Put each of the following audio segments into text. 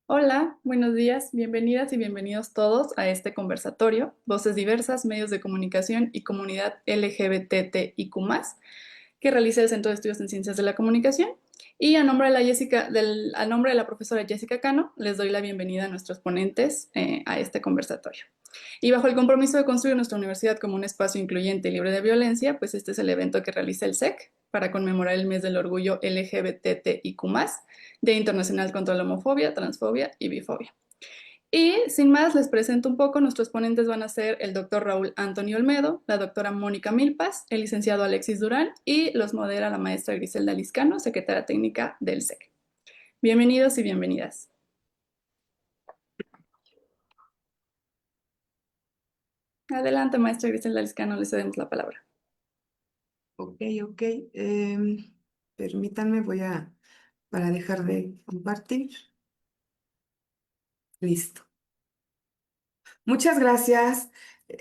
Hola, buenos días, bienvenidas y bienvenidos todos a este conversatorio, Voces Diversas, Medios de Comunicación y Comunidad LGBTIQ+, que realiza el Centro de Estudios en Ciencias de la Comunicación. Y a nombre de la profesora Jessica Cano, les doy la bienvenida a nuestros ponentes a este conversatorio. Y bajo el compromiso de construir nuestra universidad como un espacio incluyente y libre de violencia, pues este es el evento que realiza el SEC para conmemorar el mes del orgullo LGBTIQ+, Día Internacional contra la Homofobia, Transfobia y Bifobia. Y sin más, les presento un poco. Nuestros ponentes van a ser el doctor Raúl Antonio Olmedo, la doctora Mónica Milpas, el licenciado Alexis Durán y los modera la maestra Griselda Liscano, secretaria técnica del SEC. Bienvenidos y bienvenidas. Adelante, maestra Griselda Liscano, le cedemos la palabra. Ok, ok. Permítanme, para dejar de compartir. Listo. Muchas gracias.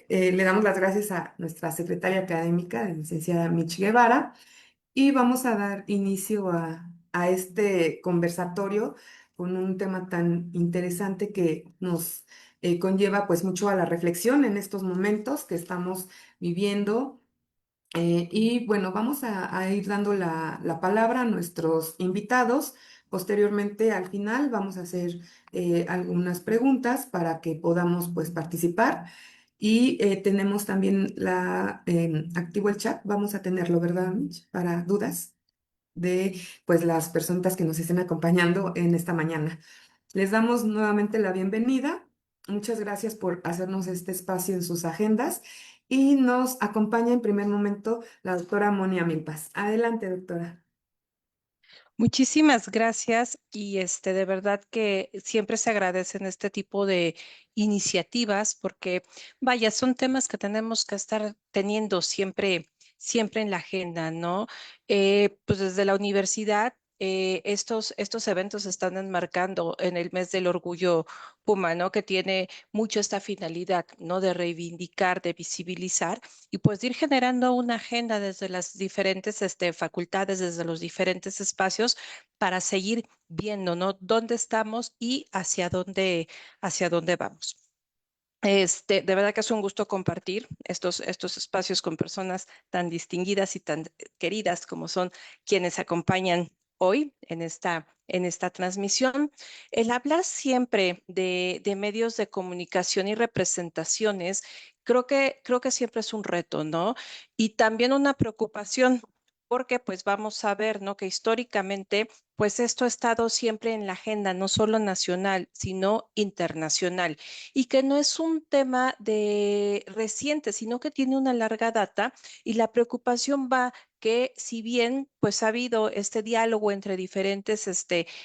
Le damos las gracias a nuestra secretaria académica, la licenciada Mich Guevara, y vamos a dar inicio a este conversatorio con un tema tan interesante que nos conlleva pues mucho a la reflexión en estos momentos que estamos viviendo. Y bueno, vamos a ir dando la palabra a nuestros invitados. Posteriormente, al final, vamos a hacer algunas preguntas para que podamos pues participar. Y tenemos también activo el chat, vamos a tenerlo, ¿verdad, Mitch? Para dudas de pues las personas que nos estén acompañando en esta mañana. Les damos nuevamente la bienvenida. Muchas gracias por hacernos este espacio en sus agendas y nos acompaña en primer momento la doctora Monia Milpas. Adelante, doctora. Muchísimas gracias y de verdad que siempre se agradecen este tipo de iniciativas porque vaya, son temas que tenemos que estar teniendo siempre en la agenda, ¿no? Pues desde la universidad estos eventos se están enmarcando en el mes del orgullo Puma, ¿no? Que tiene mucho esta finalidad, ¿no? De reivindicar, de visibilizar y pues de ir generando una agenda desde las diferentes facultades, desde los diferentes espacios para seguir viendo, ¿no? Dónde estamos y hacia dónde vamos. De verdad que es un gusto compartir estos espacios con personas tan distinguidas y tan queridas como son quienes acompañan hoy en esta transmisión. El hablar siempre de medios de comunicación y representaciones, creo que siempre es un reto, ¿no? Y también una preocupación. Porque pues vamos a ver, ¿no? Que históricamente, pues esto ha estado siempre en la agenda, no solo nacional, sino internacional y que no es un tema de reciente, sino que tiene una larga data y la preocupación va que si bien pues ha habido este diálogo entre diferentes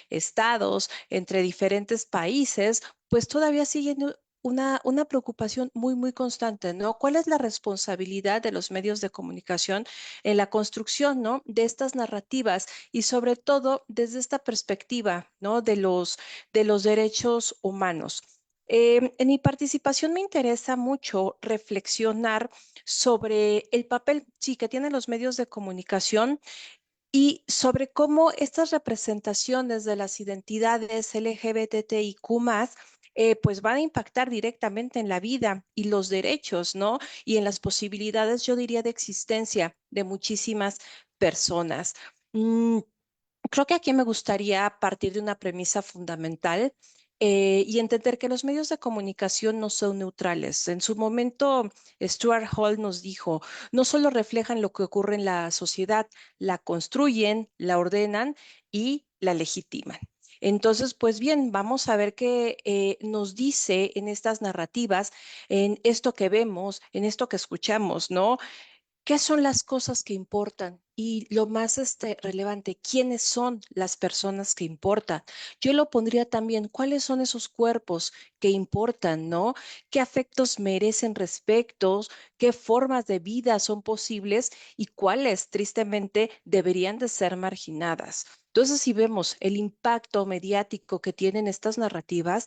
estados, entre diferentes países, pues todavía sigue una preocupación muy constante, ¿no? ¿Cuál es la responsabilidad de los medios de comunicación en la construcción, ¿no? De estas narrativas y sobre todo desde esta perspectiva, ¿no? De los derechos humanos. En mi participación me interesa mucho reflexionar sobre el papel, sí, que tienen los medios de comunicación y sobre cómo estas representaciones de las identidades LGBTIQ+, pues van a impactar directamente en la vida y los derechos, ¿no? Y en las posibilidades, yo diría, de existencia de muchísimas personas. Mm, Creo que aquí me gustaría partir de una premisa fundamental y entender que los medios de comunicación no son neutrales. En su momento, Stuart Hall nos dijo, no solo reflejan lo que ocurre en la sociedad, la construyen, la ordenan y la legitiman. Entonces, pues bien, vamos a ver qué nos dice en estas narrativas, en esto que vemos, en esto que escuchamos, ¿no? ¿Qué son las cosas que importan? Y lo más relevante, ¿quiénes son las personas que importan? Yo lo pondría también, ¿cuáles son esos cuerpos que importan, no? ¿Qué afectos merecen respetos? ¿Qué formas de vida son posibles? ¿Y cuáles, tristemente, deberían de ser marginadas? Entonces, si vemos el impacto mediático que tienen estas narrativas,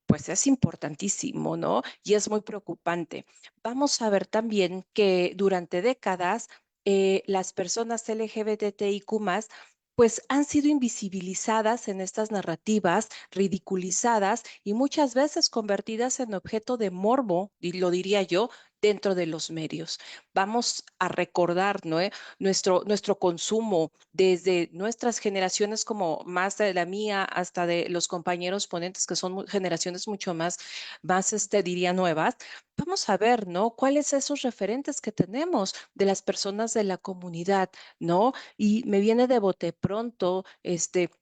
pues es importantísimo, ¿no? Y es muy preocupante. Vamos a ver también que durante décadas las personas LGBTIQ+, pues han sido invisibilizadas en estas narrativas, ridiculizadas y muchas veces convertidas en objeto de morbo, y lo diría yo, dentro de los medios. Vamos a recordar, ¿no? Nuestro consumo desde nuestras generaciones, como más de la mía hasta de los compañeros ponentes, que son generaciones mucho más, diría, nuevas. Vamos a ver, ¿no? ¿Cuáles esos referentes que tenemos de las personas de la comunidad, ¿no? Y me viene de bote pronto,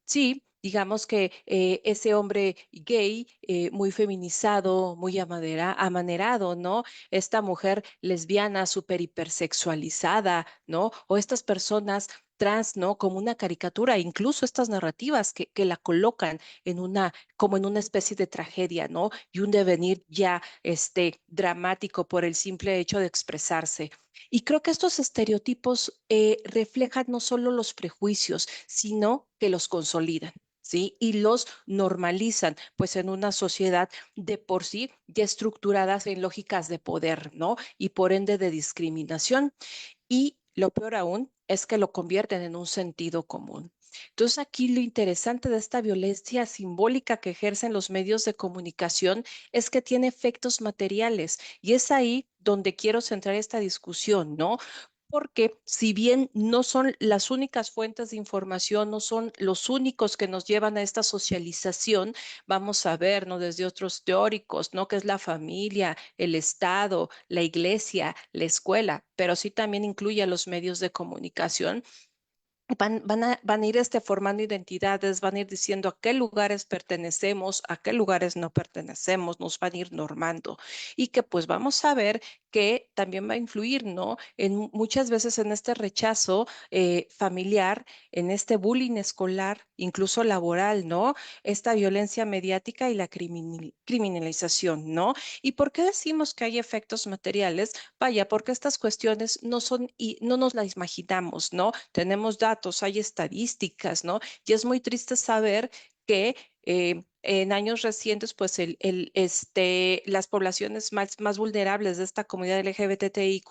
sí, digamos que ese hombre gay, muy feminizado, muy amanerado, ¿no? Esta mujer lesbiana súper hipersexualizada, ¿no? O estas personas trans, ¿no? Como una caricatura, incluso estas narrativas que la colocan como en una especie de tragedia, ¿no? Y un devenir ya, dramático por el simple hecho de expresarse. Y creo que estos estereotipos reflejan no solo los prejuicios, sino que los consolidan. ¿Sí? Y los normalizan, pues en una sociedad de por sí ya estructuradas en lógicas de poder, ¿no? Y por ende de discriminación. Y lo peor aún es que lo convierten en un sentido común. Entonces aquí lo interesante de esta violencia simbólica que ejercen los medios de comunicación es que tiene efectos materiales y es ahí donde quiero centrar esta discusión, ¿no? Porque si bien no son las únicas fuentes de información, no son los únicos que nos llevan a esta socialización, vamos a ver, ¿no? Desde otros teóricos, ¿no? Que es la familia, el Estado, la iglesia, la escuela, pero sí también incluye a los medios de comunicación. Van a ir formando identidades, van a ir diciendo a qué lugares pertenecemos, a qué lugares no pertenecemos, nos van a ir normando y que pues vamos a ver que también va a influir, ¿no? Muchas veces en este rechazo familiar, en este bullying escolar, incluso laboral, ¿no? Esta violencia mediática y la criminalización, ¿no? ¿Y por qué decimos que hay efectos materiales? Vaya, porque estas cuestiones no son y no nos las imaginamos, ¿no? Tenemos datos, hay estadísticas, ¿no? Y es muy triste saber que en años recientes, pues las poblaciones más vulnerables de esta comunidad LGBTIQ+,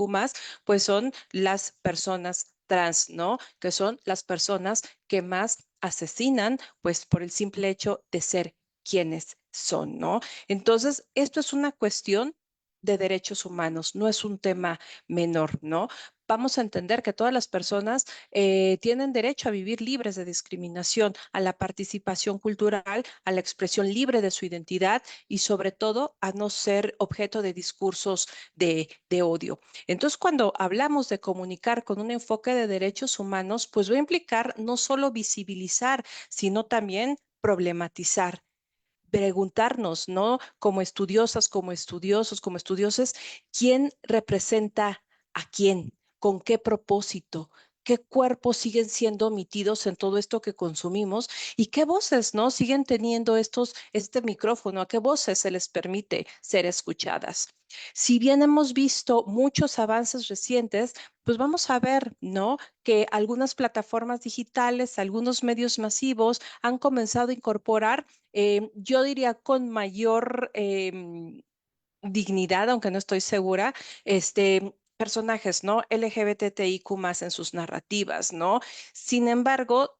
pues son las personas trans, ¿no? Que son las personas que más asesinan, pues por el simple hecho de ser quienes son, ¿no? Entonces, esto es una cuestión de derechos humanos, no es un tema menor, ¿no? Vamos a entender que todas las personas tienen derecho a vivir libres de discriminación, a la participación cultural, a la expresión libre de su identidad y sobre todo a no ser objeto de discursos de odio. Entonces, cuando hablamos de comunicar con un enfoque de derechos humanos, pues va a implicar no solo visibilizar, sino también problematizar, preguntarnos, ¿no? Como estudiosas, como estudiosos, como estudioses, ¿quién representa a quién? ¿Con qué propósito? ¿Qué cuerpos siguen siendo omitidos en todo esto que consumimos? ¿Y qué voces, no? Siguen teniendo este micrófono. ¿A qué voces se les permite ser escuchadas? Si bien hemos visto muchos avances recientes, pues vamos a ver, ¿no? Que algunas plataformas digitales, algunos medios masivos han comenzado a incorporar, yo diría con mayor dignidad, aunque no estoy segura, personajes, ¿no? LGBTIQ más en sus narrativas, ¿no? Sin embargo,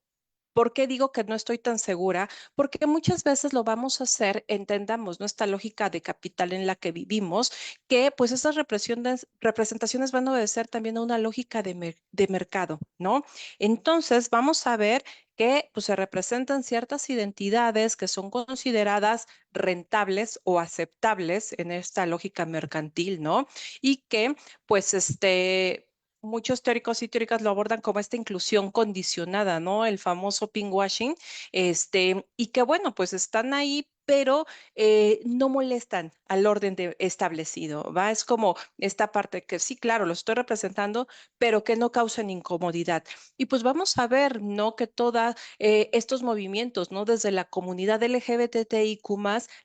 ¿por qué digo que no estoy tan segura? Porque muchas veces lo vamos a hacer, entendamos, ¿no? Esta lógica de capital en la que vivimos, que pues esas representaciones van a obedecer también a una lógica de mercado, ¿no? Entonces, vamos a ver que pues, se representan ciertas identidades que son consideradas rentables o aceptables en esta lógica mercantil, ¿no? Y que pues muchos teóricos y teóricas lo abordan como esta inclusión condicionada, ¿no? El famoso pinkwashing, y que bueno, pues están ahí, pero no molestan al orden establecido, ¿va? Es como esta parte que sí, claro, lo estoy representando, pero que no causen incomodidad. Y pues vamos a ver, ¿no? Que todos estos movimientos, ¿no? Desde la comunidad LGBTIQ+,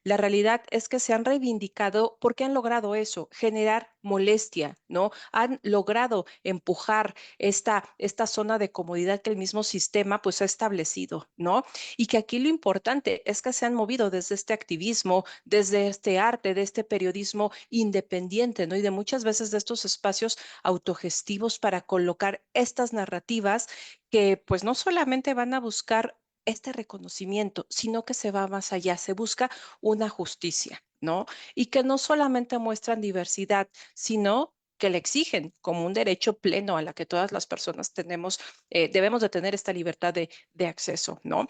la realidad es que se han reivindicado porque han logrado eso, generar molestia, ¿no? Han logrado empujar esta zona de comodidad que el mismo sistema pues ha establecido, ¿no? Y que aquí lo importante es que se han movido desde desde este activismo, desde este arte, de este periodismo independiente, ¿no? Y de muchas veces de estos espacios autogestivos para colocar estas narrativas que pues no solamente van a buscar este reconocimiento, sino que se va más allá, se busca una justicia, ¿no? Y que no solamente muestran diversidad, sino que le exigen como un derecho pleno a la que todas las personas tenemos, debemos de tener esta libertad de acceso, ¿no?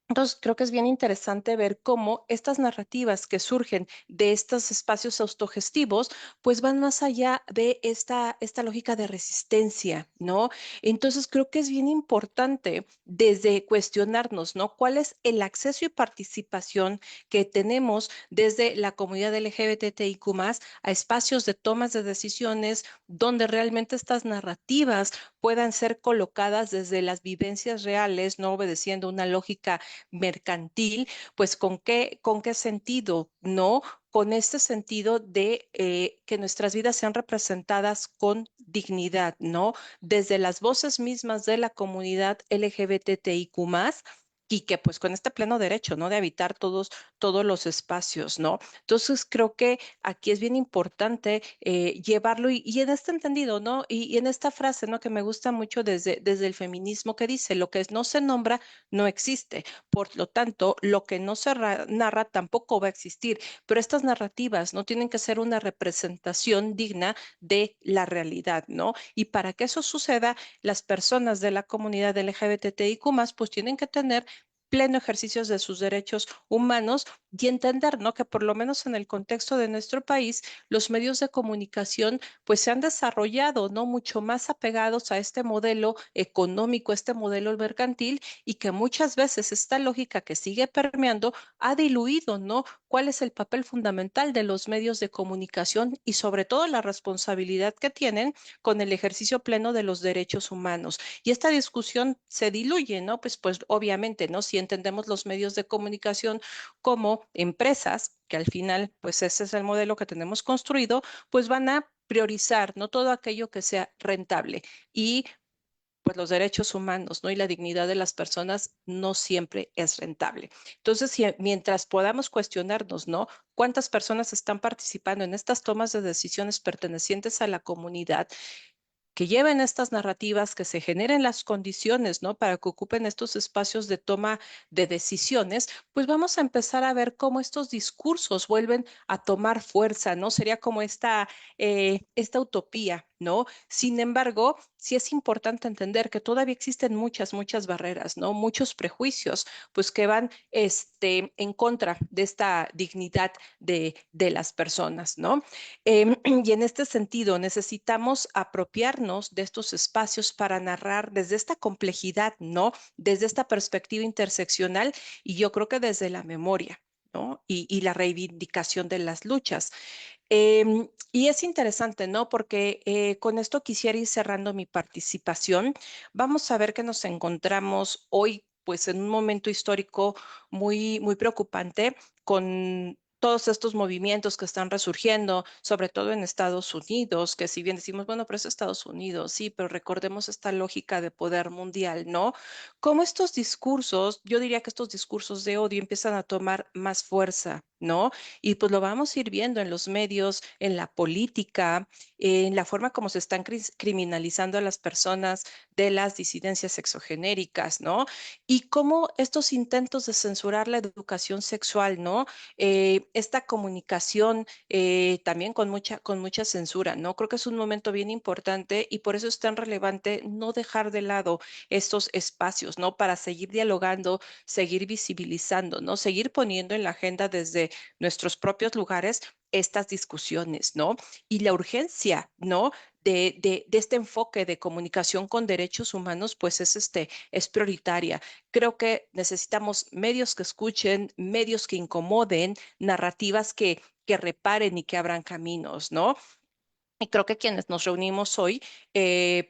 Entonces, creo que es bien interesante ver cómo estas narrativas que surgen de estos espacios autogestivos, pues van más allá de esta lógica de resistencia, ¿no? Entonces, creo que es bien importante desde cuestionarnos, ¿no? ¿Cuál es el acceso y participación que tenemos desde la comunidad LGBTIQ+, a espacios de tomas de decisiones donde realmente estas narrativas puedan ser colocadas desde las vivencias reales, no obedeciendo una lógica mercantil, pues con qué sentido, ¿no? Con este sentido de que nuestras vidas sean representadas con dignidad, ¿no? Desde las voces mismas de la comunidad LGBTIQ+, y que pues con este pleno derecho, ¿no? De habitar todos los espacios, ¿no? Entonces creo que aquí es bien importante llevarlo y en este entendido, ¿no? Y en esta frase, ¿no? Que me gusta mucho desde el feminismo que dice, lo que no se nombra no existe. Por lo tanto, lo que no se narra tampoco va a existir, pero estas narrativas no tienen que ser una representación digna de la realidad, ¿no? Y para que eso suceda, las personas de la comunidad LGBTIQ+, pues tienen que tener pleno ejercicio de sus derechos humanos y entender, ¿no? Que por lo menos en el contexto de nuestro país, los medios de comunicación pues se han desarrollado, ¿no? Mucho más apegados a este modelo económico, este modelo mercantil, y que muchas veces esta lógica que sigue permeando ha diluido, ¿no? ¿Cuál es el papel fundamental de los medios de comunicación y sobre todo la responsabilidad que tienen con el ejercicio pleno de los derechos humanos? Y esta discusión se diluye, ¿no? Pues obviamente, ¿no? Si entendemos los medios de comunicación como empresas, que al final, pues ese es el modelo que tenemos construido, pues van a priorizar, ¿no? Todo aquello que sea rentable. Y pues los derechos humanos, ¿no? Y la dignidad de las personas no siempre es rentable. Entonces, mientras podamos cuestionarnos, ¿no? ¿Cuántas personas están participando en estas tomas de decisiones pertenecientes a la comunidad? Que lleven estas narrativas, que se generen las condiciones, ¿no? Para que ocupen estos espacios de toma de decisiones, pues vamos a empezar a ver cómo estos discursos vuelven a tomar fuerza, ¿no? Sería como esta utopía, ¿no? Sin embargo, sí es importante entender que todavía existen muchas barreras, ¿no? Muchos prejuicios, pues que van en contra de esta dignidad de las personas, ¿no? Y en este sentido, necesitamos apropiarnos de estos espacios para narrar desde esta complejidad, ¿no? Desde esta perspectiva interseccional y yo creo que desde la memoria, ¿no? Y la reivindicación de las luchas. Y es interesante, ¿no? Porque con esto quisiera ir cerrando mi participación. Vamos a ver que nos encontramos hoy, pues, en un momento histórico muy preocupante con todos estos movimientos que están resurgiendo, sobre todo en Estados Unidos, que si bien decimos, bueno, pero es Estados Unidos, sí, pero recordemos esta lógica de poder mundial, ¿no? Cómo estos discursos, yo diría que estos discursos de odio empiezan a tomar más fuerza, ¿no? Y pues lo vamos a ir viendo en los medios, en la política, en la forma como se están criminalizando a las personas de las disidencias sexogenéricas, ¿no? Y cómo estos intentos de censurar la educación sexual, ¿no? Esta comunicación también con mucha censura, ¿no? Creo que es un momento bien importante y por eso es tan relevante no dejar de lado estos espacios, ¿no? Para seguir dialogando, seguir visibilizando, ¿no? Seguir poniendo en la agenda desde nuestros propios lugares estas discusiones, ¿no? Y la urgencia, ¿no? De este enfoque de comunicación con derechos humanos, pues es prioritaria. Creo que necesitamos medios que escuchen, medios que incomoden, narrativas que reparen y que abran caminos, ¿no? Y creo que quienes nos reunimos hoy,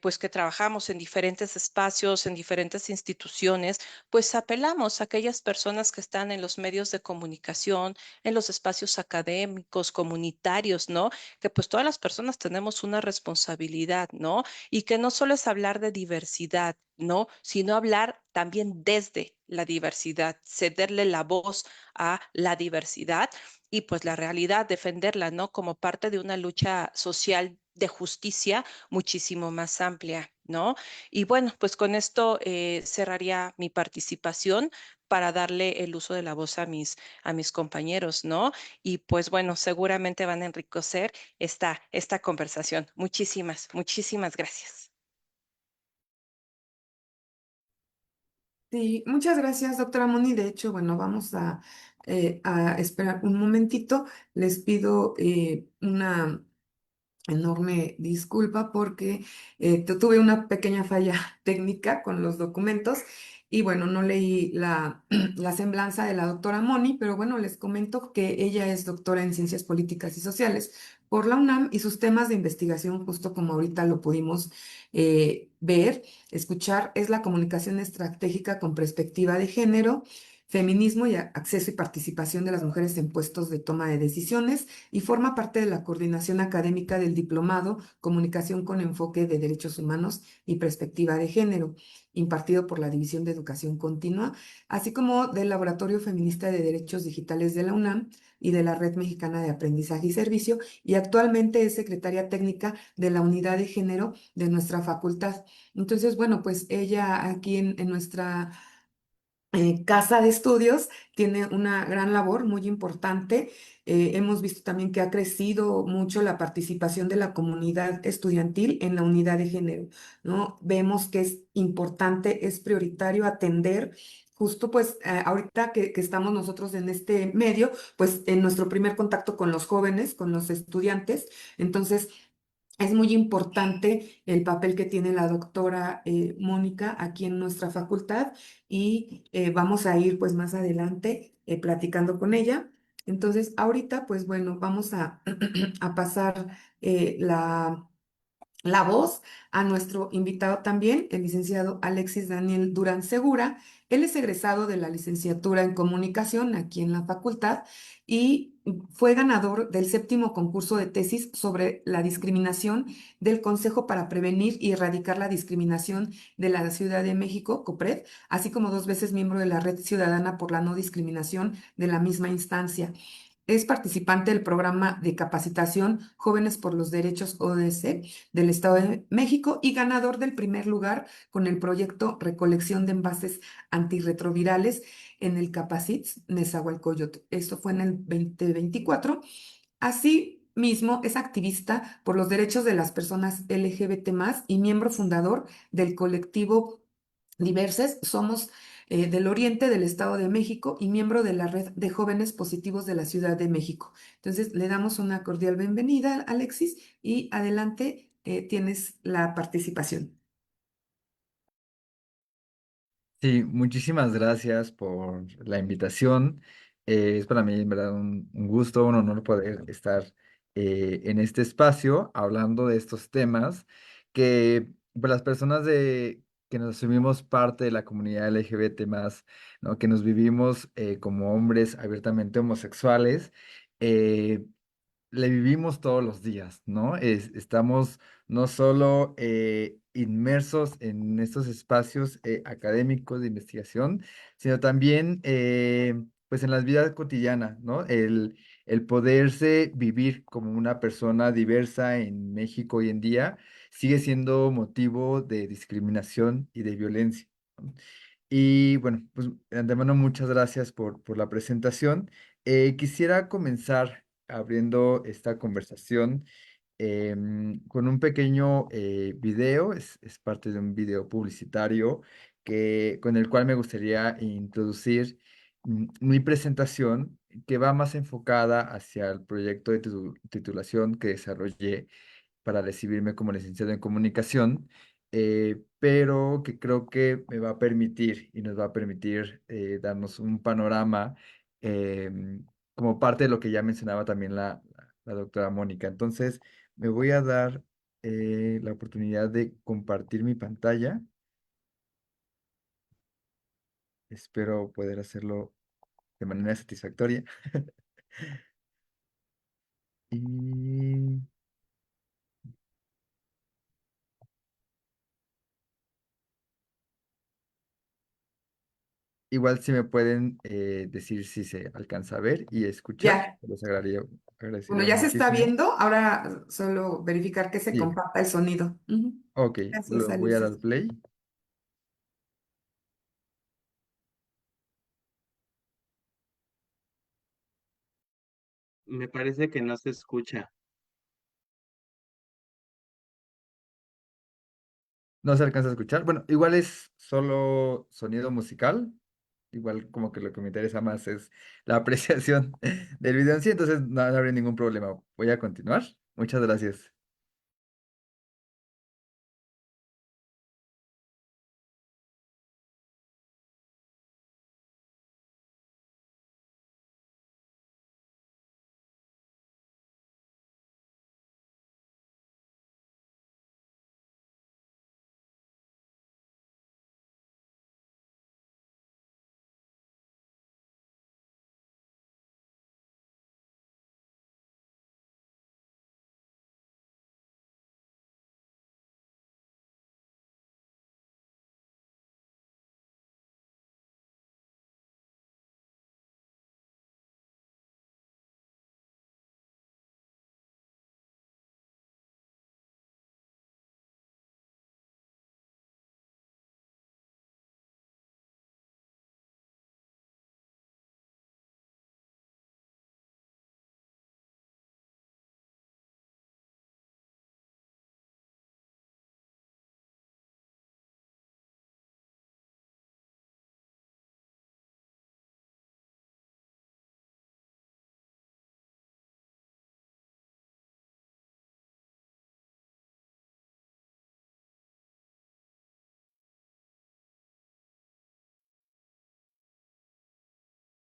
pues que trabajamos en diferentes espacios, en diferentes instituciones, pues apelamos a aquellas personas que están en los medios de comunicación, en los espacios académicos, comunitarios, ¿no? Que pues todas las personas tenemos una responsabilidad, ¿no? Y que no solo es hablar de diversidad, ¿no? Sino hablar también desde la diversidad, cederle la voz a la diversidad y pues la realidad, defenderla, ¿no? Como parte de una lucha social de justicia muchísimo más amplia, ¿no? Y bueno, pues con esto cerraría mi participación para darle el uso de la voz a mis compañeros, ¿no? Y pues bueno, seguramente van a enriquecer esta conversación. Muchísimas, muchísimas gracias. Sí, muchas gracias, doctora Moni. De hecho, bueno, vamos a esperar un momentito. Les pido una enorme disculpa porque tuve una pequeña falla técnica con los documentos y bueno, no leí la semblanza de la doctora Moni, pero bueno, les comento que ella es doctora en Ciencias Políticas y Sociales por la UNAM y sus temas de investigación, justo como ahorita lo pudimos ver, escuchar, es la comunicación estratégica con perspectiva de género. Feminismo y acceso y participación de las mujeres en puestos de toma de decisiones y forma parte de la coordinación académica del diplomado Comunicación con enfoque de derechos humanos y perspectiva de género, impartido por la División de Educación Continua, así como del Laboratorio Feminista de Derechos Digitales de la UNAM y de la Red Mexicana de Aprendizaje y Servicio, y actualmente es secretaria técnica de la Unidad de Género de nuestra facultad. Entonces, bueno, pues ella aquí en nuestra casa de estudios tiene una gran labor muy importante. Hemos visto también que ha crecido mucho la participación de la comunidad estudiantil en la unidad de género, ¿no? Vemos que es importante, es prioritario atender. Justo pues ahorita que estamos nosotros en este medio, pues en nuestro primer contacto con los jóvenes, con los estudiantes, entonces es muy importante el papel que tiene la doctora Mónica aquí en nuestra facultad y vamos a ir pues más adelante platicando con ella. Entonces, ahorita pues bueno, vamos a, a pasar la voz a nuestro invitado también, el licenciado Alexis Daniel Durán Segura. Él es egresado de la licenciatura en comunicación aquí en la facultad y fue ganador del séptimo concurso de tesis sobre la discriminación del Consejo para Prevenir y Erradicar la Discriminación de la Ciudad de México, COPRED, así como dos veces miembro de la Red Ciudadana por la No Discriminación de la misma instancia. Es participante del programa de capacitación Jóvenes por los Derechos ODS del Estado de México y ganador del primer lugar con el proyecto Recolección de Envases Antirretrovirales en el Capacits Nezahualcóyotl. Esto fue en el 2024. Asimismo, es activista por los derechos de las personas LGBT+ y miembro fundador del colectivo Diverses. Somos del Oriente del Estado de México y miembro de la Red de Jóvenes Positivos de la Ciudad de México. Entonces, le damos una cordial bienvenida, Alexis, y adelante, tienes la participación. Sí, muchísimas gracias por la invitación. Es para mí, en verdad, un gusto, un honor poder estar en este espacio hablando de estos temas que para las personas que nos asumimos parte de la comunidad LGBT más, ¿no? Que nos vivimos como hombres abiertamente homosexuales, eh, le vivimos todos los días, ¿no? Estamos no solo inmersos en estos espacios académicos de investigación, sino también pues en la vida cotidiana, ¿no? El poderse vivir como una persona diversa en México hoy en día sigue siendo motivo de discriminación y de violencia, ¿no? Y bueno, pues de antemano muchas gracias por la presentación. Quisiera comenzar abriendo esta conversación con un pequeño video, es parte de un video publicitario con el cual me gustaría introducir mi presentación, que va más enfocada hacia el proyecto de titulación que desarrollé para recibirme como licenciado en comunicación, pero que creo que me va a permitir y nos va a permitir darnos un panorama como parte de lo que ya mencionaba también la doctora Mónica. Entonces, me voy a dar la oportunidad de compartir mi pantalla. Espero poder hacerlo de manera satisfactoria. Y igual si me pueden decir si se alcanza a ver y escuchar, Ya, los bueno, agradecería ya se está muchísimo. viendo. Ahora solo verificar que se Sí, comparta el sonido. Ujú. ok, Gracias, lo voy a dar Alicia. play. Me parece que no se escucha. No se alcanza a escuchar. Bueno, igual es solo sonido musical. Igual como que lo que me interesa más es la apreciación del video en sí, entonces no habrá ningún problema. Voy a continuar. Muchas gracias.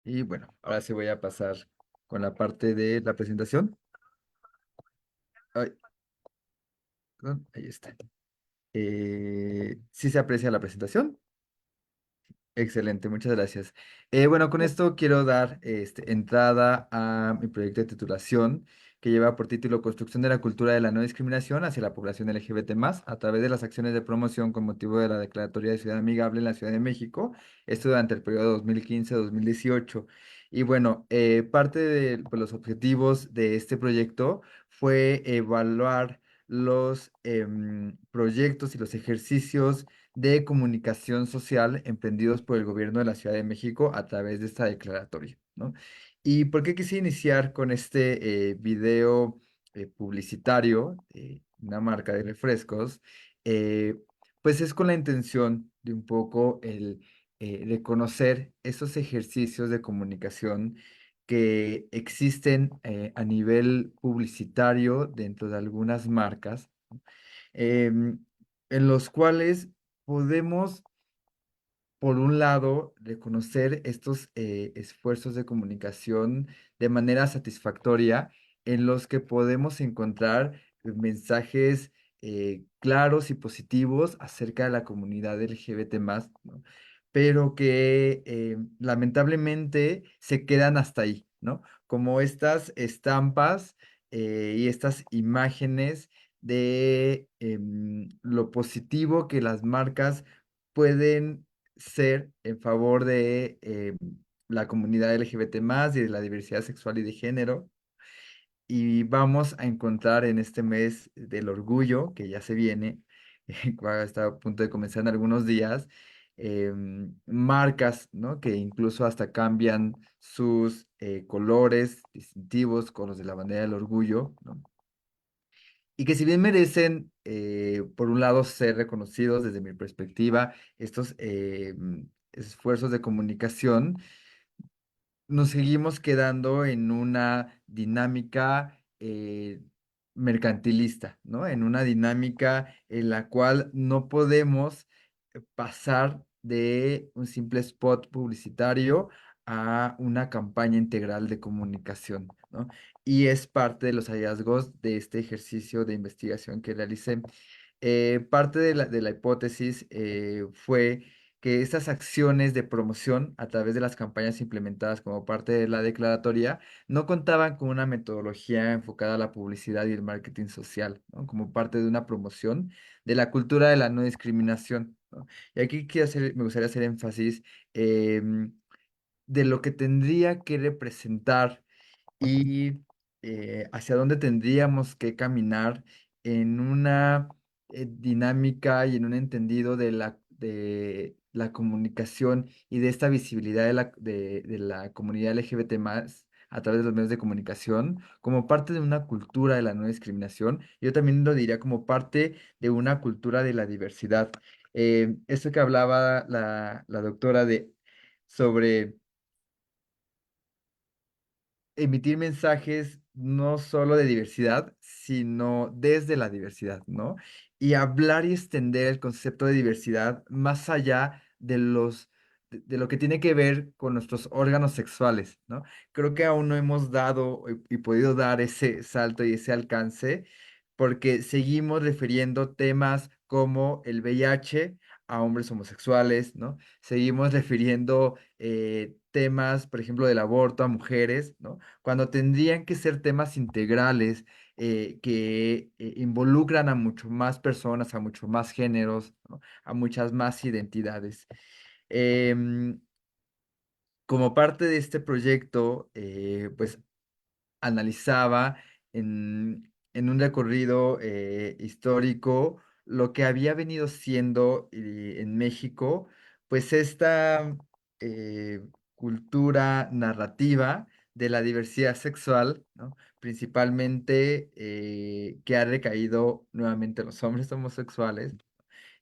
Y bueno, ahora sí voy a pasar con la parte de la presentación. Ay, perdón, ahí está. ¿Sí se aprecia la presentación? Excelente, muchas gracias. Bueno, con esto quiero dar entrada a mi proyecto de titulación que lleva por título Construcción de la cultura de la no discriminación hacia la población LGBT+, a través de las acciones de promoción con motivo de la Declaratoria de Ciudad Amigable en la Ciudad de México, esto durante el periodo 2015-2018. Y bueno, parte de pues, los objetivos de este proyecto fue evaluar los proyectos y los ejercicios de comunicación social emprendidos por el gobierno de la Ciudad de México a través de esta declaratoria, ¿no? ¿Y por qué quise iniciar con este video publicitario de una marca de refrescos? Eh, pues es con la intención de un poco de conocer esos ejercicios de comunicación que existen a nivel publicitario dentro de algunas marcas, ¿no? En los cuales podemos, por un lado, reconocer estos esfuerzos de comunicación de manera satisfactoria, en los que podemos encontrar mensajes claros y positivos acerca de la comunidad LGBT+, ¿no? Pero que lamentablemente se quedan hasta ahí, ¿no? Como estas estampas y estas imágenes de lo positivo que las marcas pueden ser en favor de la comunidad LGBT+, y de la diversidad sexual y de género. Y vamos a encontrar en este mes del orgullo, que ya se viene, está a punto de comenzar en algunos días, marcas, ¿no? Que incluso hasta cambian sus colores distintivos con los de la bandera del orgullo, ¿no? Y que si bien merecen, por un lado, ser reconocidos desde mi perspectiva, estos esfuerzos de comunicación, nos seguimos quedando en una dinámica mercantilista, ¿no? En una dinámica en la cual no podemos pasar de un simple spot publicitario a una campaña integral de comunicación, ¿no? Y es parte de los hallazgos de este ejercicio de investigación que realicé. Parte de la hipótesis fue que esas acciones de promoción a través de las campañas implementadas como parte de la declaratoria no contaban con una metodología enfocada a la publicidad y el marketing social, ¿no? Como parte de una promoción de la cultura de la no discriminación, ¿no? Y aquí me gustaría hacer énfasis em, de lo que tendría que representar y hacia dónde tendríamos que caminar en una dinámica y en un entendido de la comunicación y de esta visibilidad de la comunidad LGBT más a través de los medios de comunicación, como parte de una cultura de la no discriminación. Yo también lo diría como parte de una cultura de la diversidad. Esto que hablaba la doctora sobre emitir mensajes no solo de diversidad, sino desde la diversidad, ¿no? Y hablar y extender el concepto de diversidad más allá de lo que tiene que ver con nuestros órganos sexuales, ¿no? Creo que aún no hemos dado y podido dar ese salto y ese alcance porque seguimos refiriendo temas como el VIH a hombres homosexuales, ¿no? Seguimos refiriendo temas, por ejemplo, del aborto a mujeres, ¿no? Cuando tendrían que ser temas integrales que involucran a mucho más personas, a muchos más géneros, ¿no? A muchas más identidades. Em, Como parte de este proyecto, pues analizaba en un recorrido histórico lo que había venido siendo en México, pues esta eh, cultura narrativa de la diversidad sexual, ¿no? Principalmente que ha recaído nuevamente en los hombres homosexuales.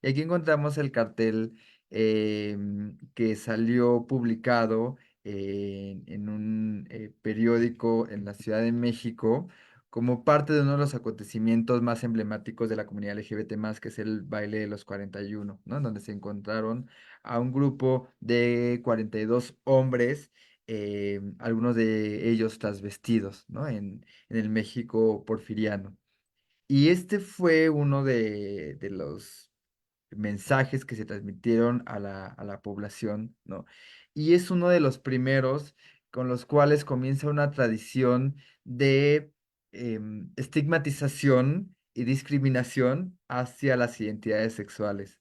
Y aquí encontramos el cartel que salió publicado en un periódico en la Ciudad de México como parte de uno de los acontecimientos más emblemáticos de la comunidad LGBT más, que es el baile de los 41, ¿no? En donde se encontraron a un grupo de 42 hombres, algunos de ellos trasvestidos, ¿no? En el México porfiriano. Y este fue uno de los mensajes que se transmitieron a la población, ¿no? Y es uno de los primeros con los cuales comienza una tradición de estigmatización y discriminación hacia las identidades sexuales.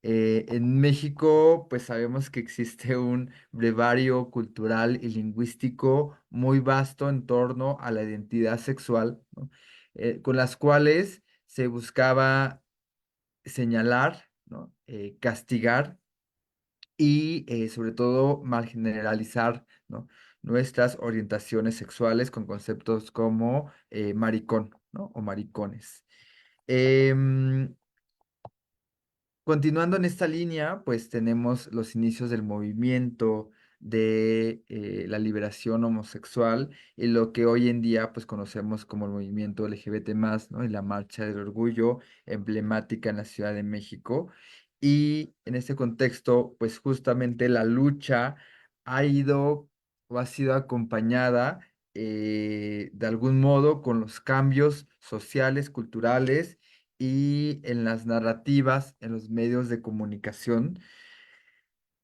En México, pues sabemos que existe un brevario cultural y lingüístico muy vasto en torno a la identidad sexual, ¿no? Con las cuales se buscaba señalar, ¿no? Castigar y sobre todo marginalizar, ¿no? Nuestras orientaciones sexuales con conceptos como maricón, ¿no? O maricones. Em, Continuando en esta línea, pues tenemos los inicios del movimiento de la liberación homosexual y lo que hoy en día pues conocemos como el movimiento LGBT+, ¿no? Y la Marcha del Orgullo emblemática en la Ciudad de México. Y en este contexto, pues justamente la lucha ha ido o ha sido acompañada de algún modo con los cambios sociales, culturales y en las narrativas, en los medios de comunicación,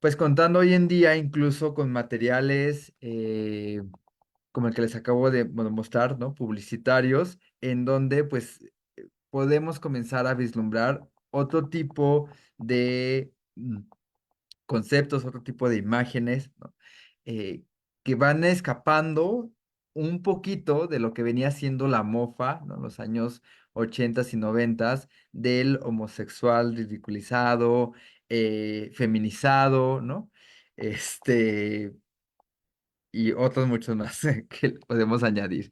pues contando hoy en día incluso con materiales como el que les acabo de bueno, mostrar, ¿no? Publicitarios, en donde pues podemos comenzar a vislumbrar otro tipo de conceptos, otro tipo de imágenes, ¿no? Eh, que van escapando un poquito de lo que venía siendo la mofa, ¿no? En los años 80 y 90 del homosexual ridiculizado, feminizado, ¿no? Este, y otros muchos más que podemos añadir.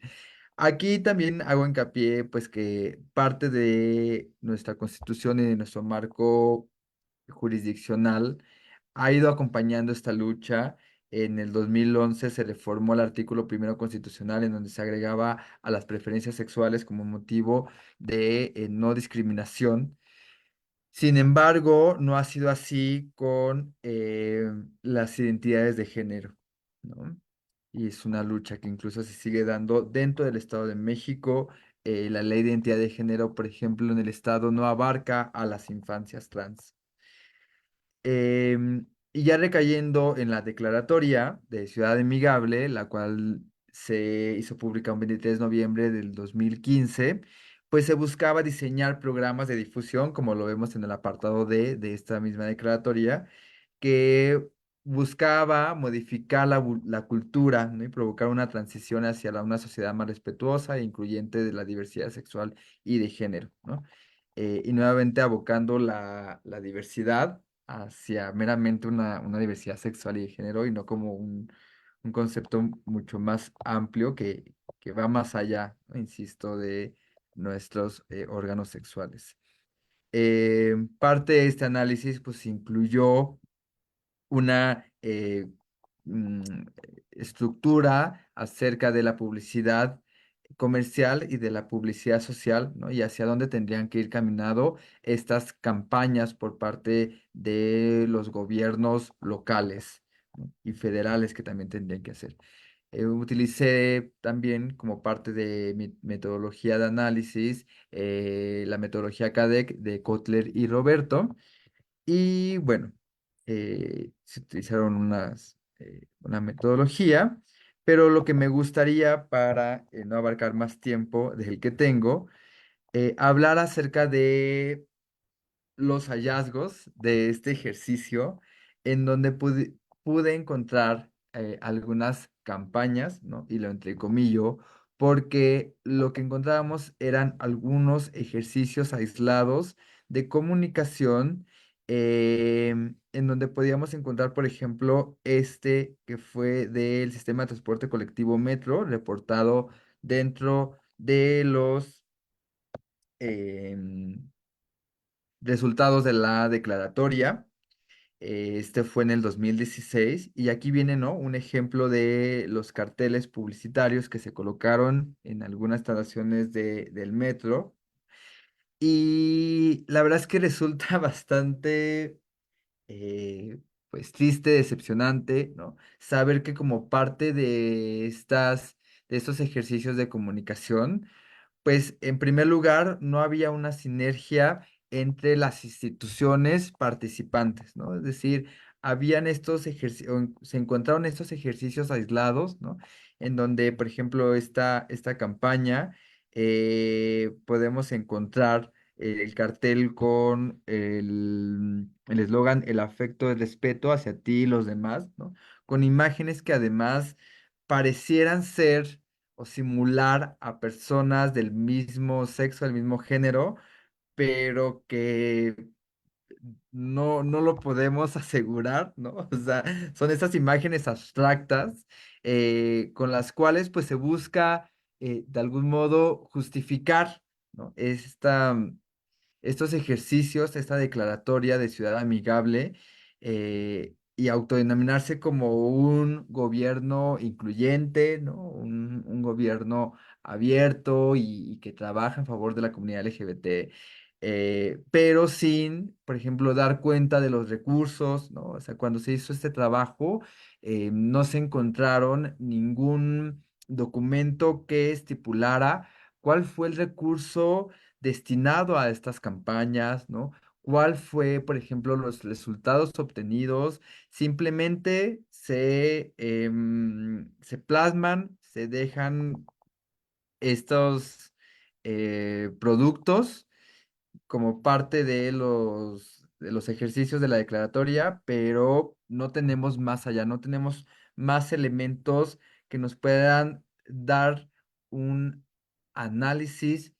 Aquí también hago hincapié, pues, que parte de nuestra constitución y de nuestro marco jurisdiccional ha ido acompañando esta lucha. En el 2011 se reformó el artículo primero constitucional en donde se agregaba a las preferencias sexuales como motivo de no discriminación. Sin embargo, no ha sido así con las identidades de género, ¿no? Y es una lucha que incluso se sigue dando dentro del Estado de México. La ley de identidad de género, por ejemplo, en el Estado no abarca a las infancias trans. Y ya recayendo en la declaratoria de Ciudad Amigable, la cual se hizo pública un 23 de noviembre del 2015, pues se buscaba diseñar programas de difusión, como lo vemos en el apartado D de esta misma declaratoria, que buscaba modificar la cultura, ¿no? Y provocar una transición hacia una sociedad más respetuosa e incluyente de la diversidad sexual y de género, ¿no? Y nuevamente abocando la diversidad hacia meramente una diversidad sexual y de género y no como un concepto mucho más amplio que va más allá, ¿no? Insisto, de nuestros órganos sexuales. Parte de este análisis pues incluyó una mm, estructura acerca de la publicidad comercial y de la publicidad social, ¿no? Y hacia dónde tendrían que ir caminando estas campañas por parte de los gobiernos locales, ¿no? Y federales que también tendrían que hacer. Utilicé también como parte de mi metodología de análisis la metodología CADEC de Kotler y Roberto, y bueno, se utilizaron una metodología, pero lo que me gustaría para no abarcar más tiempo del que tengo, hablar acerca de los hallazgos de este ejercicio en donde pude encontrar algunas campañas, ¿no? Y lo entrecomillo, porque lo que encontrábamos eran algunos ejercicios aislados de comunicación en donde podíamos encontrar, por ejemplo, este que fue del sistema de transporte colectivo Metro, reportado dentro de los em, resultados de la declaratoria. Este fue en el 2016 y aquí viene, ¿no? Un ejemplo de los carteles publicitarios que se colocaron en algunas estaciones del metro. Y la verdad es que resulta bastante, pues, triste, decepcionante, ¿no? Saber que como parte de estos ejercicios de comunicación, pues en primer lugar, no había una sinergia entre las instituciones participantes, ¿no? Es decir, habían estos ejercicios, se encontraron estos ejercicios aislados, ¿no? En donde, por ejemplo, esta campaña, podemos encontrar el cartel con el eslogan "El afecto, el respeto hacia ti y los demás", ¿no? Con imágenes que además parecieran ser o simular a personas del mismo sexo, del mismo género, pero que no lo podemos asegurar, ¿no? O sea, son estas imágenes abstractas con las cuales pues se busca de algún modo justificar, ¿no? Estos ejercicios, esta declaratoria de ciudad amigable y autodenominarse como un gobierno incluyente, ¿no? Un gobierno abierto y que trabaja en favor de la comunidad LGBT, pero sin, por ejemplo, dar cuenta de los recursos, ¿no? O sea, cuando se hizo este trabajo, no se encontraron ningún documento que estipulara cuál fue el recurso destinado a estas campañas, ¿no? ¿Cuál fue, por ejemplo, los resultados obtenidos? Simplemente se plasman, se dejan estos productos como parte de los ejercicios de la declaratoria, pero no tenemos más allá, no tenemos más elementos que nos puedan dar un análisis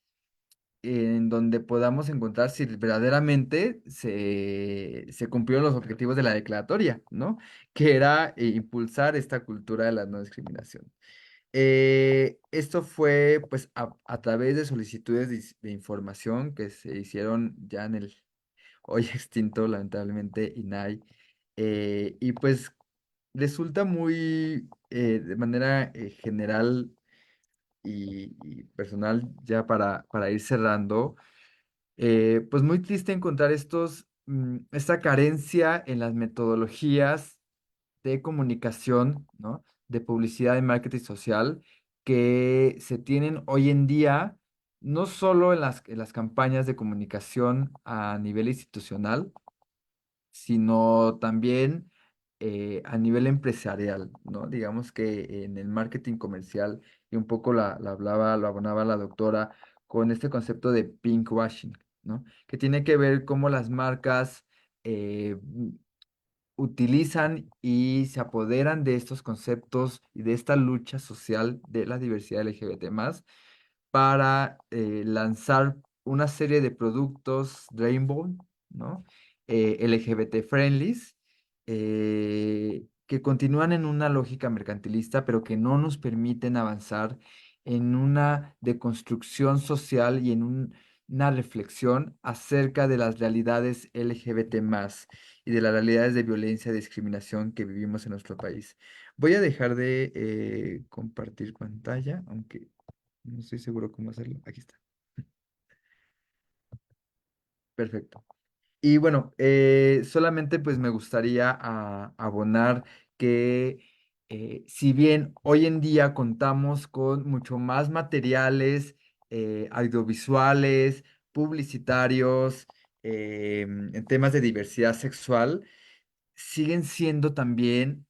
en donde podamos encontrar si verdaderamente se cumplieron los objetivos de la declaratoria, ¿no? Que era impulsar esta cultura de la no discriminación. Esto fue pues a través de solicitudes de información que se hicieron ya en el hoy extinto, lamentablemente, INAI. Y pues resulta muy, de manera general y personal, ya para ir cerrando, pues muy triste encontrar esta carencia en las metodologías de comunicación, ¿no? De publicidad y marketing social que se tienen hoy en día, no solo en las campañas de comunicación a nivel institucional, sino también a nivel empresarial, ¿no? Digamos que en el marketing comercial, y un poco la hablaba, lo abonaba la doctora, con este concepto de pinkwashing, ¿no? Que tiene que ver cómo las marcas utilizan y se apoderan de estos conceptos y de esta lucha social de la diversidad LGBT+, para lanzar una serie de productos Rainbow, ¿no? LGBT friendlies, que continúan en una lógica mercantilista, pero que no nos permiten avanzar en una deconstrucción social y en una reflexión acerca de las realidades LGBT+, y de las realidades de violencia y discriminación que vivimos en nuestro país. Voy a dejar de compartir pantalla, aunque no estoy seguro cómo hacerlo. Aquí está. Perfecto. Y bueno, solamente pues me gustaría abonar que si bien hoy en día contamos con mucho más materiales audiovisuales, publicitarios, en temas de diversidad sexual, siguen siendo también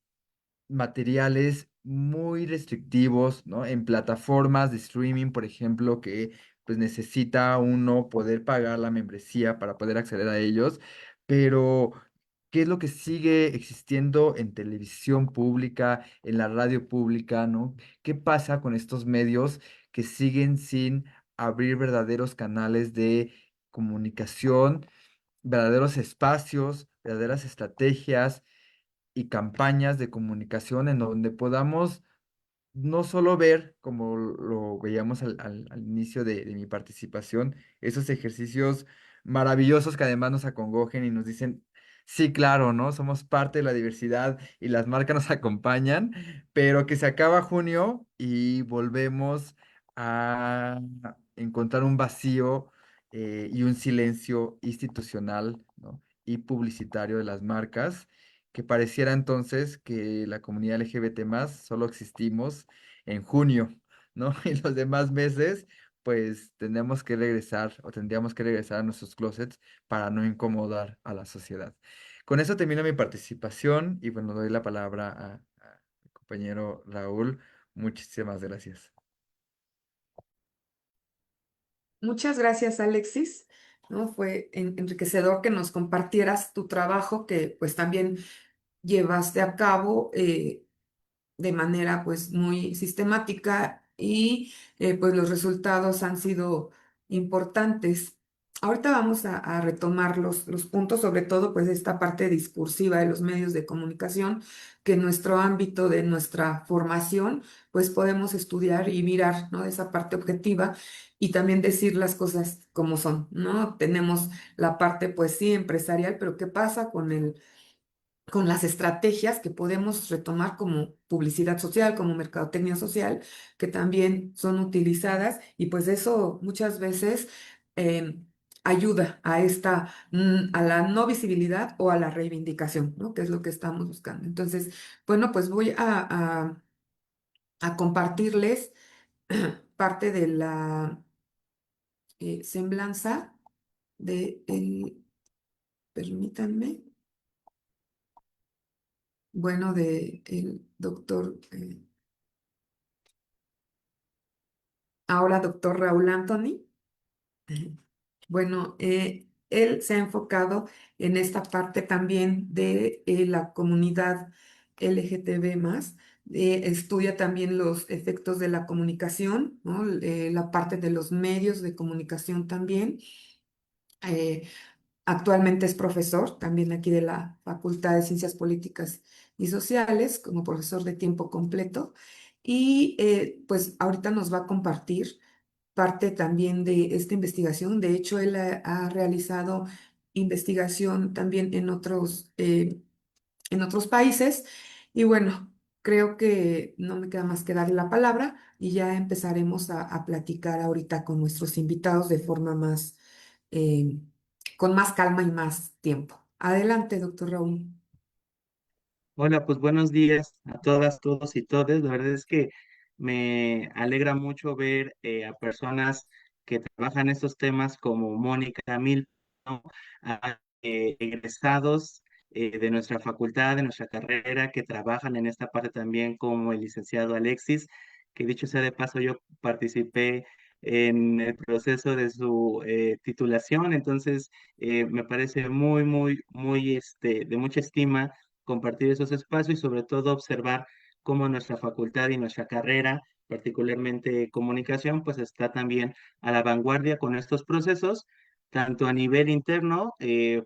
materiales muy restrictivos, ¿no? En plataformas de streaming, por ejemplo, que pues necesita uno poder pagar la membresía para poder acceder a ellos, pero ¿qué es lo que sigue existiendo en televisión pública, en la radio pública, ¿no? ¿Qué pasa con estos medios que siguen sin abrir verdaderos canales de comunicación, verdaderos espacios, verdaderas estrategias y campañas de comunicación en donde podamos no solo ver, como lo veíamos al inicio de mi participación, esos ejercicios maravillosos que además nos acongojen y nos dicen, sí, claro, ¿no? Somos parte de la diversidad y las marcas nos acompañan, pero que se acaba junio y volvemos a encontrar un vacío y un silencio institucional, ¿no? Y publicitario de las marcas, que pareciera entonces que la comunidad LGBT más solo existimos en junio, ¿no? Y los demás meses, pues tenemos que regresar o tendríamos que regresar a nuestros closets para no incomodar a la sociedad. Con eso termino mi participación y bueno, doy la palabra a mi compañero Raúl. Muchísimas gracias. Muchas gracias, Alexis. ¿No? Fue enriquecedor que nos compartieras tu trabajo que pues también llevaste a cabo. De manera pues muy sistemática y pues los resultados han sido importantes. Ahorita vamos a retomar los puntos, sobre todo pues esta parte discursiva de los medios de comunicación, que en nuestro ámbito de nuestra formación pues podemos estudiar y mirar, ¿no? Esa parte objetiva y también decir las cosas como son, ¿no? Tenemos la parte pues sí empresarial, pero ¿qué pasa con las estrategias que podemos retomar como publicidad social, como mercadotecnia social, que también son utilizadas y pues eso muchas veces eh, ayuda a a la no visibilidad o a la reivindicación, ¿no? Que es lo que estamos buscando. Entonces, bueno, pues voy a compartirles parte de la semblanza de permítanme, bueno, de el doctor ahora doctor Raúl Anthony. Bueno, él se ha enfocado en esta parte también de la comunidad LGTB+, estudia también los efectos de la comunicación, ¿no? La parte de los medios de comunicación también. Eh, Actualmente es profesor también aquí de la Facultad de Ciencias Políticas y Sociales, como profesor de tiempo completo. Y pues ahorita nos va a compartir parte también de esta investigación. De hecho, él ha realizado investigación también en otros países. Y bueno, creo que no me queda más que darle la palabra y ya empezaremos a platicar ahorita con nuestros invitados de forma eh, con más calma y más tiempo. Adelante, doctor Raúl. Hola, pues buenos días a todas, todos y todes. La verdad es que me alegra mucho ver a personas que trabajan estos temas como Mónica Mil, ¿no? A egresados de nuestra facultad, de nuestra carrera, que trabajan en esta parte también, como el licenciado Alexis, que dicho sea de paso, yo participé en el proceso de su titulación. Entonces me parece de mucha estima compartir esos espacios y sobre todo observar cómo nuestra facultad y nuestra carrera, particularmente comunicación, pues está también a la vanguardia con estos procesos, tanto a nivel interno,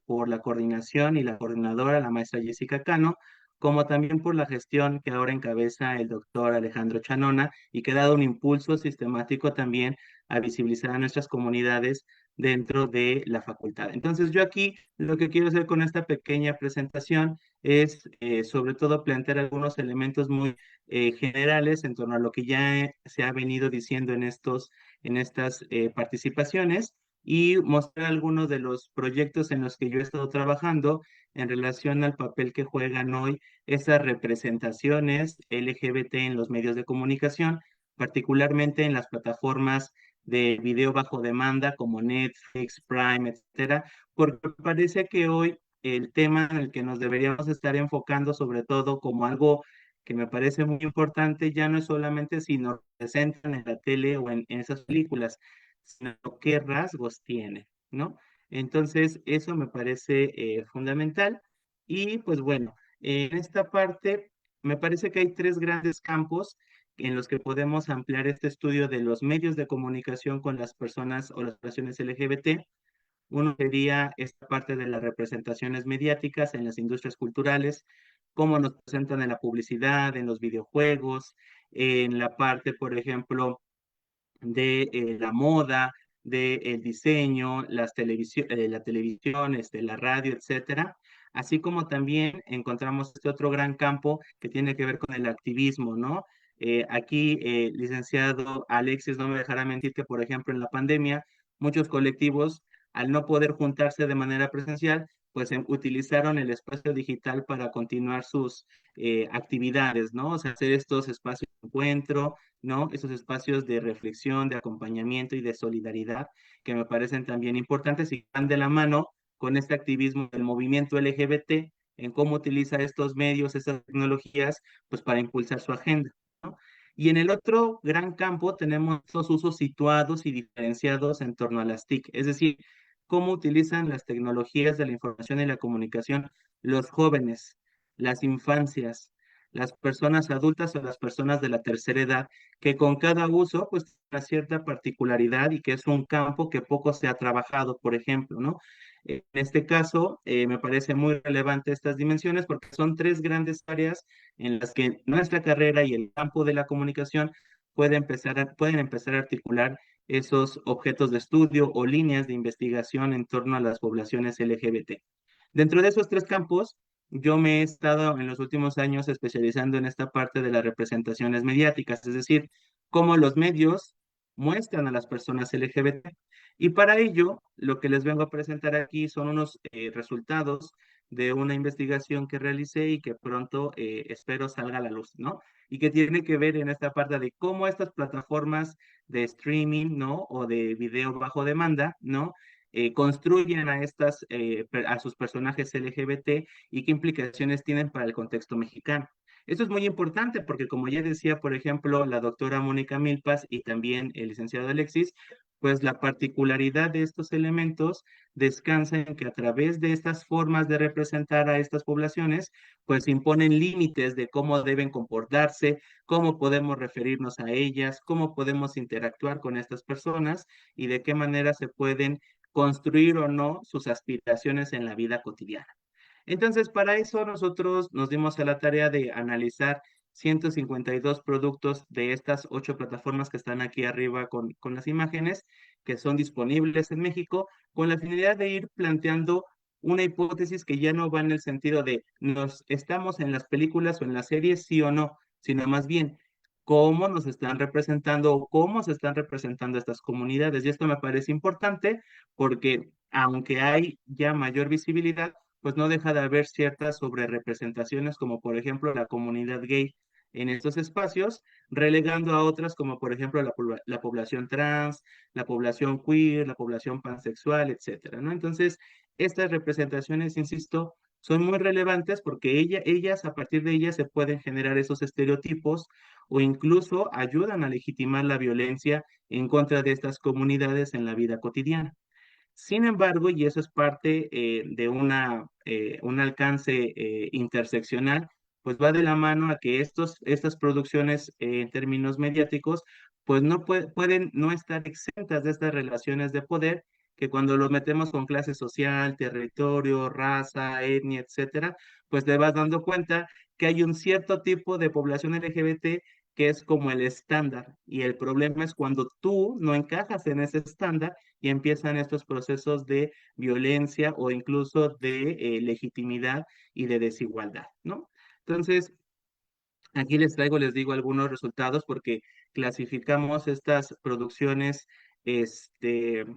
por la coordinación y la coordinadora, la maestra Jessica Cano, como también por la gestión que ahora encabeza el doctor Alejandro Chanona y que ha dado un impulso sistemático también a visibilizar a nuestras comunidades dentro de la facultad. Entonces, yo aquí lo que quiero hacer con esta pequeña presentación es sobre todo plantear algunos elementos muy generales en torno a lo que ya se ha venido diciendo en estas participaciones y mostrar algunos de los proyectos en los que yo he estado trabajando en relación al papel que juegan hoy esas representaciones LGBT en los medios de comunicación, particularmente en las plataformas de video bajo demanda como Netflix, Prime, etcétera, porque parece que hoy el tema en el que nos deberíamos estar enfocando, sobre todo como algo que me parece muy importante, ya no es solamente si nos presentan en la tele o en esas películas, sino qué rasgos tiene, ¿no? Entonces, eso me parece fundamental. Y pues bueno, en esta parte me parece que hay tres grandes campos en los que podemos ampliar este estudio de los medios de comunicación con las personas o las relaciones LGBT. Uno sería esta parte de las representaciones mediáticas en las industrias culturales, cómo nos presentan en la publicidad, en los videojuegos, en la parte, por ejemplo, de la moda, del diseño, la televisión, la radio, etcétera. Así como también encontramos este otro gran campo que tiene que ver con el activismo, ¿no? Aquí, licenciado Alexis, no me dejará mentir que, por ejemplo, en la pandemia, muchos colectivos, al no poder juntarse de manera presencial, pues utilizaron el espacio digital para continuar sus actividades, ¿no? O sea, hacer estos espacios de encuentro, ¿no? Esos espacios de reflexión, de acompañamiento y de solidaridad que me parecen también importantes y van de la mano con este activismo del movimiento LGBT en cómo utiliza estos medios, estas tecnologías, pues para impulsar su agenda, ¿no? Y en el otro gran campo tenemos estos usos situados y diferenciados en torno a las TIC, es decir, cómo utilizan las tecnologías de la información y la comunicación los jóvenes, las infancias, las personas adultas o las personas de la tercera edad, que con cada uso, pues, tiene una cierta particularidad y que es un campo que poco se ha trabajado, por ejemplo, ¿no? En este caso, me parece muy relevante estas dimensiones porque son tres grandes áreas en las que nuestra carrera y el campo de la comunicación pueden empezar a articular esos objetos de estudio o líneas de investigación en torno a las poblaciones LGBT. Dentro de esos tres campos, yo me he estado en los últimos años especializando en esta parte de las representaciones mediáticas, es decir, cómo los medios muestran a las personas LGBT. Y para ello, lo que les vengo a presentar aquí son unos resultados de una investigación que realicé y que pronto espero salga a la luz, ¿no? Y que tiene que ver en esta parte de cómo estas plataformas de streaming, ¿no? O de video bajo demanda, ¿no? Construyen a sus personajes LGBT y qué implicaciones tienen para el contexto mexicano. Esto es muy importante porque, como ya decía, por ejemplo, la doctora Mónica Milpas y también el licenciado Alexis, pues la particularidad de estos elementos descansa en que a través de estas formas de representar a estas poblaciones, pues imponen límites de cómo deben comportarse, cómo podemos referirnos a ellas, cómo podemos interactuar con estas personas y de qué manera se pueden construir o no sus aspiraciones en la vida cotidiana. Entonces, para eso nosotros nos dimos a la tarea de analizar 152 productos de estas 8 plataformas que están aquí arriba con las imágenes que son disponibles en México, con la finalidad de ir planteando una hipótesis que ya no va en el sentido de nos estamos en las películas o en las series, sí o no, sino más bien cómo nos están representando o cómo se están representando estas comunidades. Y esto me parece importante porque aunque hay ya mayor visibilidad, pues no deja de haber ciertas sobrerepresentaciones, como por ejemplo la comunidad gay en estos espacios, relegando a otras como por ejemplo la población trans, la población queer, la población pansexual, etcétera, ¿no? Entonces, estas representaciones, insisto, son muy relevantes porque ellas, a partir de ellas, se pueden generar esos estereotipos o incluso ayudan a legitimar la violencia en contra de estas comunidades en la vida cotidiana. Sin embargo, y eso es parte de un alcance interseccional, pues va de la mano a que estas producciones en términos mediáticos, pues no pueden no estar exentas de estas relaciones de poder, que cuando los metemos con clase social, territorio, raza, etnia, etcétera, pues te vas dando cuenta que hay un cierto tipo de población LGBT que es como el estándar, y el problema es cuando tú no encajas en ese estándar y empiezan estos procesos de violencia o incluso de legitimidad y de desigualdad, ¿no? Entonces, aquí les traigo, les digo, algunos resultados porque clasificamos estas producciones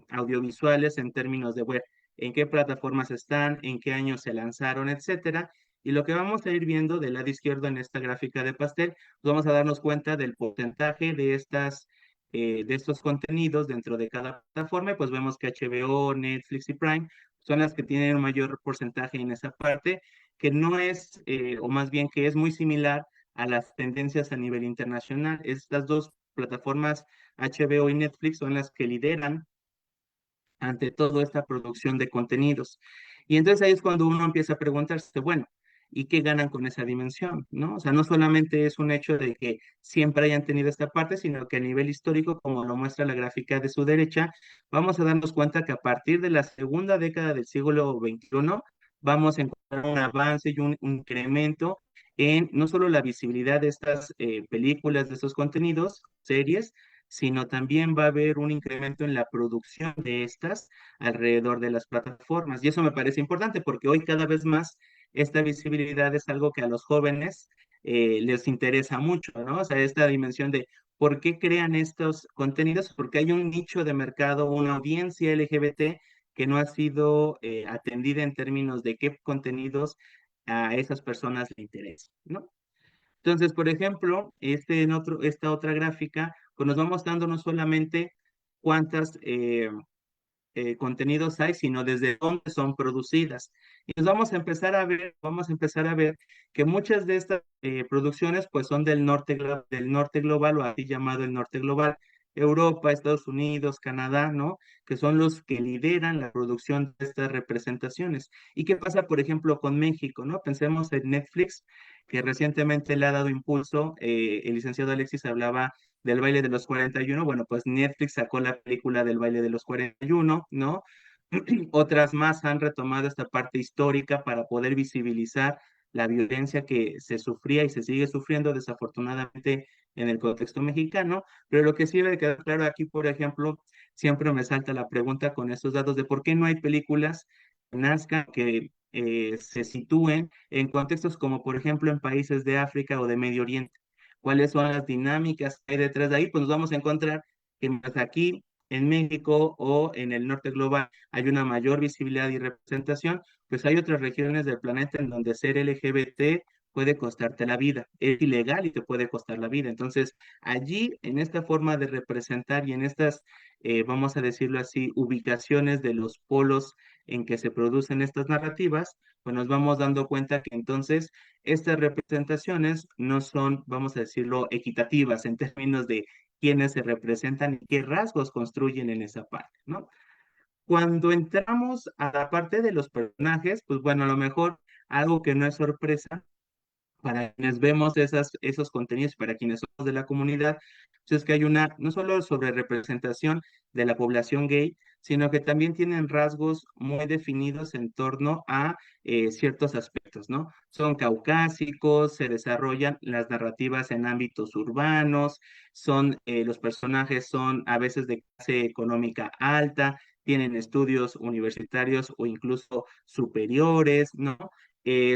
audiovisuales en términos de web, en qué plataformas están, en qué años se lanzaron, etcétera. Y lo que vamos a ir viendo del lado izquierdo en esta gráfica de pastel, pues vamos a darnos cuenta del porcentaje de estos contenidos dentro de cada plataforma. Y pues vemos que HBO, Netflix y Prime son las que tienen un mayor porcentaje en esa parte, que no es, o más bien que es muy similar a las tendencias a nivel internacional. Estas dos plataformas, HBO y Netflix, son las que lideran ante toda esta producción de contenidos. Y entonces ahí es cuando uno empieza a preguntarse, bueno, ¿y qué ganan con esa dimensión? ¿No? O sea, no solamente es un hecho de que siempre hayan tenido esta parte, sino que a nivel histórico, como lo muestra la gráfica de su derecha, vamos a darnos cuenta que a partir de la segunda década del siglo XXI, vamos a encontrar un avance y un incremento en no solo la visibilidad de estas películas, de estos contenidos, series, sino también va a haber un incremento en la producción de estas alrededor de las plataformas. Y eso me parece importante porque hoy cada vez más esta visibilidad es algo que a los jóvenes les interesa mucho, ¿no? O sea, esta dimensión de por qué crean estos contenidos, porque hay un nicho de mercado, una audiencia LGBT que no ha sido atendida en términos de qué contenidos a esas personas le interesan, ¿no? Entonces, por ejemplo, esta otra gráfica, pues nos va mostrando no solamente cuántas contenidos hay, sino desde dónde son producidas. Y nos vamos a empezar a ver que muchas de estas producciones pues son del norte global o así llamado el norte global, Europa, Estados Unidos, Canadá, ¿no? Que son los que lideran la producción de estas representaciones. ¿Y qué pasa, por ejemplo, con México, ¿no? Pensemos en Netflix, que recientemente le ha dado impulso, el licenciado Alexis hablaba del baile de los 41. Bueno, pues Netflix sacó la película del baile de los 41, ¿no? Otras más han retomado esta parte histórica para poder visibilizar la violencia que se sufría y se sigue sufriendo desafortunadamente en el contexto mexicano, pero lo que sí debe quedar claro aquí, por ejemplo, siempre me salta la pregunta con estos datos de por qué no hay películas que nazcan, que se sitúen en contextos como, por ejemplo, en países de África o de Medio Oriente. ¿Cuáles son las dinámicas que hay detrás de ahí? Pues nos vamos a encontrar que más aquí en México o en el norte global hay una mayor visibilidad y representación, pues hay otras regiones del planeta en donde ser LGBT puede costarte la vida, es ilegal y te puede costar la vida. Entonces, allí, en esta forma de representar y en estas, vamos a decirlo así, ubicaciones de los polos en que se producen estas narrativas, pues nos vamos dando cuenta que entonces estas representaciones no son, vamos a decirlo, equitativas en términos de quiénes se representan y qué rasgos construyen en esa parte, ¿no? Cuando entramos a la parte de los personajes, pues bueno, a lo mejor algo que no es sorpresa para quienes vemos esos contenidos, para quienes somos de la comunidad, pues es que hay una, no solo sobre representación de la población gay, sino que también tienen rasgos muy definidos en torno a ciertos aspectos, ¿no? Son caucásicos, se desarrollan las narrativas en ámbitos urbanos, los personajes son a veces de clase económica alta, tienen estudios universitarios o incluso superiores, ¿no?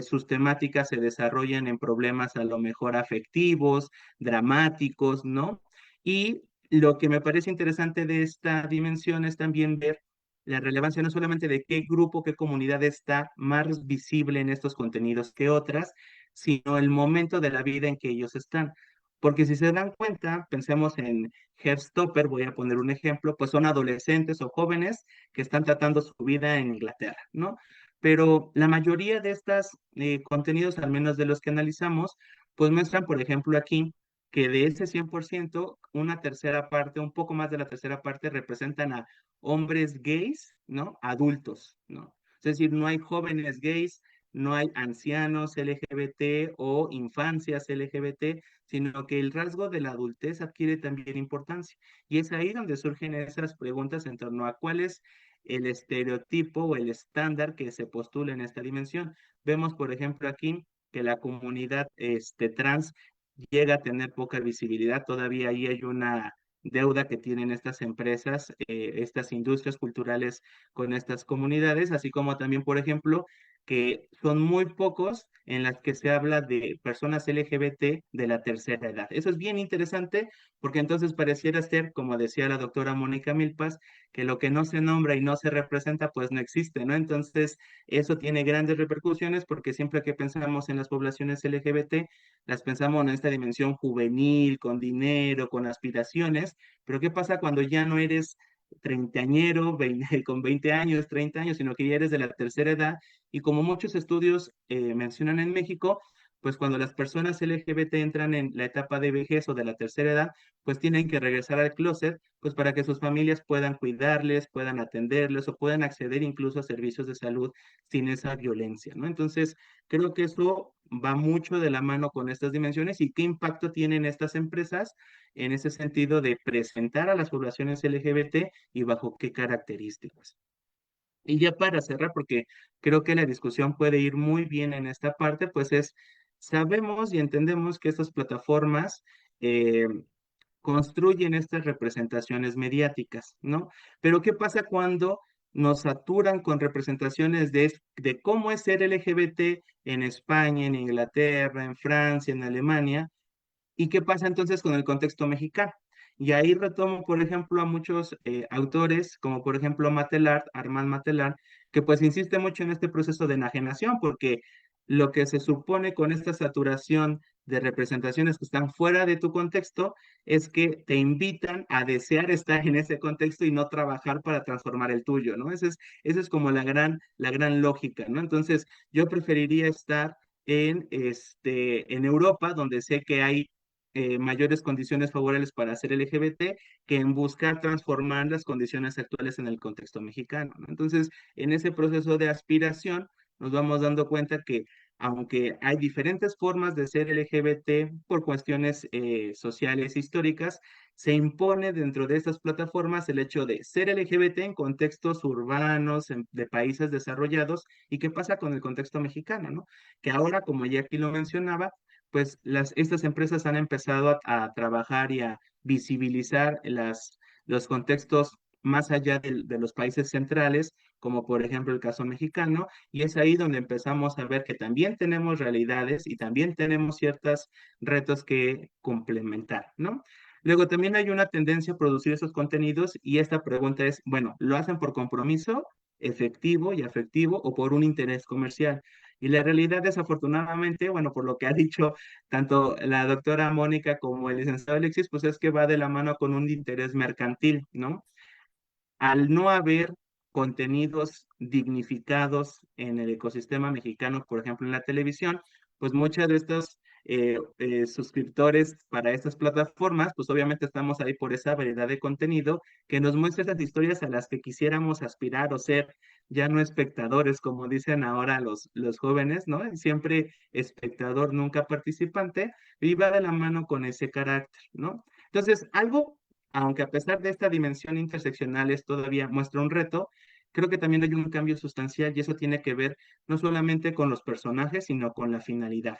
Sus temáticas se desarrollan en problemas a lo mejor afectivos, dramáticos, ¿no? Y lo que me parece interesante de esta dimensión es también ver la relevancia no solamente de qué grupo, qué comunidad está más visible en estos contenidos que otras, sino el momento de la vida en que ellos están. Porque si se dan cuenta, pensemos en Heartstopper, voy a poner un ejemplo, pues son adolescentes o jóvenes que están tratando su vida en Inglaterra, ¿no? pero la mayoría de estos contenidos, al menos de los que analizamos, pues muestran, por ejemplo, aquí que de ese 100%, una tercera parte, un poco más de la tercera parte, representan a hombres gays, ¿no? Adultos, ¿no? Es decir, no hay jóvenes gays, no hay ancianos LGBT o infancias LGBT, sino que el rasgo de la adultez adquiere también importancia. Y es ahí donde surgen esas preguntas en torno a cuál es el estereotipo o el estándar que se postula en esta dimensión. Vemos, por ejemplo, aquí que la comunidad trans llega a tener poca visibilidad, todavía ahí hay una deuda que tienen estas empresas, estas industrias culturales con estas comunidades, así como también, por ejemplo, que son muy pocos en las que se habla de personas LGBT de la tercera edad. Eso es bien interesante porque entonces pareciera ser, como decía la doctora Mónica Milpas, que lo que no se nombra y no se representa, pues no existe, ¿no? Entonces, eso tiene grandes repercusiones porque siempre que pensamos en las poblaciones LGBT, las pensamos en esta dimensión juvenil, con dinero, con aspiraciones, pero ¿qué pasa cuando ya no eres treintañero, con 20 años, 30 años, sino que ya eres de la tercera edad? Y como muchos estudios mencionan en México, pues cuando las personas LGBT entran en la etapa de vejez o de la tercera edad, pues tienen que regresar al closet, pues para que sus familias puedan cuidarles, puedan atenderles o puedan acceder incluso a servicios de salud sin esa violencia, ¿no? Entonces, creo que eso va mucho de la mano con estas dimensiones y qué impacto tienen estas empresas en ese sentido de presentar a las poblaciones LGBT y bajo qué características. Y ya para cerrar, porque creo que la discusión puede ir muy bien en esta parte, pues sabemos y entendemos que estas plataformas eh, construyen estas representaciones mediáticas, ¿no? Pero ¿qué pasa cuando nos saturan con representaciones de cómo es ser LGBT en España, en Inglaterra, en Francia, en Alemania? ¿Y qué pasa entonces con el contexto mexicano? Y ahí retomo, por ejemplo, a muchos autores, como por ejemplo Matelar, Armand Matelar, que pues insiste mucho en este proceso de enajenación, porque lo que se supone con esta saturación de representaciones que están fuera de tu contexto es que te invitan a desear estar en ese contexto y no trabajar para transformar el tuyo, ¿no? Esa es como la gran lógica, ¿no? Entonces, yo preferiría estar en Europa, donde sé que hay mayores condiciones favorables para ser LGBT, que en buscar transformar las condiciones actuales en el contexto mexicano, ¿no? Entonces, en ese proceso de aspiración, nos vamos dando cuenta que aunque hay diferentes formas de ser LGBT por cuestiones sociales históricas, se impone dentro de estas plataformas el hecho de ser LGBT en contextos urbanos, de países desarrollados, y qué pasa con el contexto mexicano, ¿no? Que ahora, como ya aquí lo mencionaba, pues estas empresas han empezado a trabajar y a visibilizar los contextos más allá de los países centrales, como por ejemplo el caso mexicano, y es ahí donde empezamos a ver que también tenemos realidades y también tenemos ciertos retos que complementar, ¿no? Luego también hay una tendencia a producir esos contenidos y esta pregunta es, bueno, ¿lo hacen por compromiso efectivo y afectivo o por un interés comercial? Y la realidad, desafortunadamente, bueno, por lo que ha dicho tanto la doctora Mónica como el licenciado Alexis, pues es que va de la mano con un interés mercantil, ¿no? Al no haber contenidos dignificados en el ecosistema mexicano, por ejemplo, en la televisión, pues muchos de estos suscriptores para estas plataformas, pues obviamente estamos ahí por esa variedad de contenido que nos muestra esas historias a las que quisiéramos aspirar o ser, ya no espectadores, como dicen ahora los jóvenes, ¿no? Siempre espectador, nunca participante, y va de la mano con ese carácter, ¿no? Entonces, algo aunque a pesar de esta dimensión interseccional es todavía muestra un reto, creo que también hay un cambio sustancial y eso tiene que ver no solamente con los personajes, sino con la finalidad.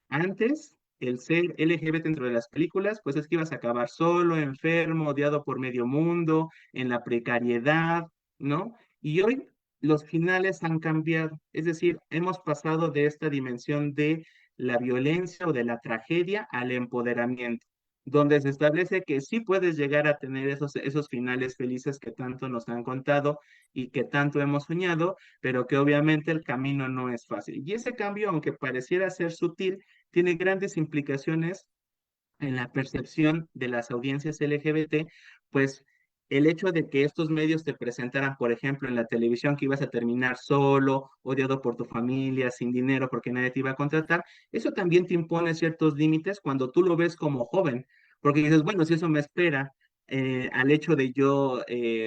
Antes, el ser LGBT dentro de las películas, pues es que ibas a acabar solo, enfermo, odiado por medio mundo, en la precariedad, ¿no? Y hoy los finales han cambiado, es decir, hemos pasado de esta dimensión de la violencia o de la tragedia al empoderamiento, donde se establece que sí puedes llegar a tener esos finales felices que tanto nos han contado y que tanto hemos soñado, pero que obviamente el camino no es fácil. Y ese cambio, aunque pareciera ser sutil, tiene grandes implicaciones en la percepción de las audiencias LGBT, pues el hecho de que estos medios te presentaran, por ejemplo, en la televisión que ibas a terminar solo, odiado por tu familia, sin dinero porque nadie te iba a contratar, eso también te impone ciertos límites cuando tú lo ves como joven, porque dices, bueno, si eso me espera al hecho de yo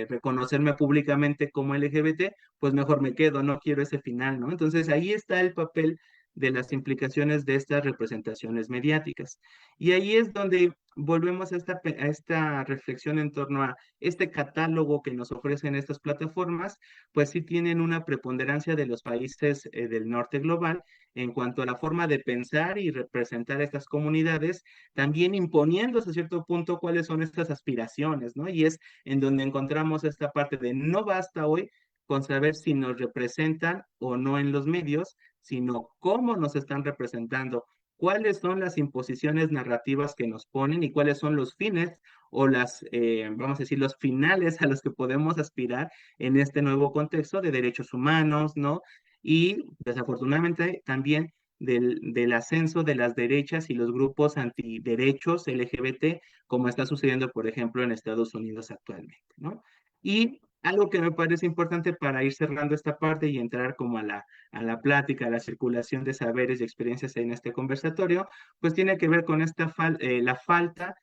reconocerme públicamente como LGBT, pues mejor me quedo, no quiero ese final, ¿no? Entonces ahí está el papel de las implicaciones de estas representaciones mediáticas. Y ahí es donde volvemos a esta reflexión en torno a este catálogo que nos ofrecen estas plataformas, pues sí tienen una preponderancia de los países del norte global en cuanto a la forma de pensar y representar estas comunidades, también imponiendo hasta cierto punto cuáles son estas aspiraciones, ¿no? Y es en donde encontramos esta parte de no basta hoy con saber si nos representan o no en los medios, sino cómo nos están representando, cuáles son las imposiciones narrativas que nos ponen y cuáles son los fines o vamos a decir, los finales a los que podemos aspirar en este nuevo contexto de derechos humanos, ¿no? Y desafortunadamente también del ascenso de las derechas y los grupos antiderechos LGBT, como está sucediendo, por ejemplo, en Estados Unidos actualmente, ¿no? Y algo que me parece importante para ir cerrando esta parte y entrar como a la plática, a la circulación de saberes y experiencias en este conversatorio, pues tiene que ver con la falta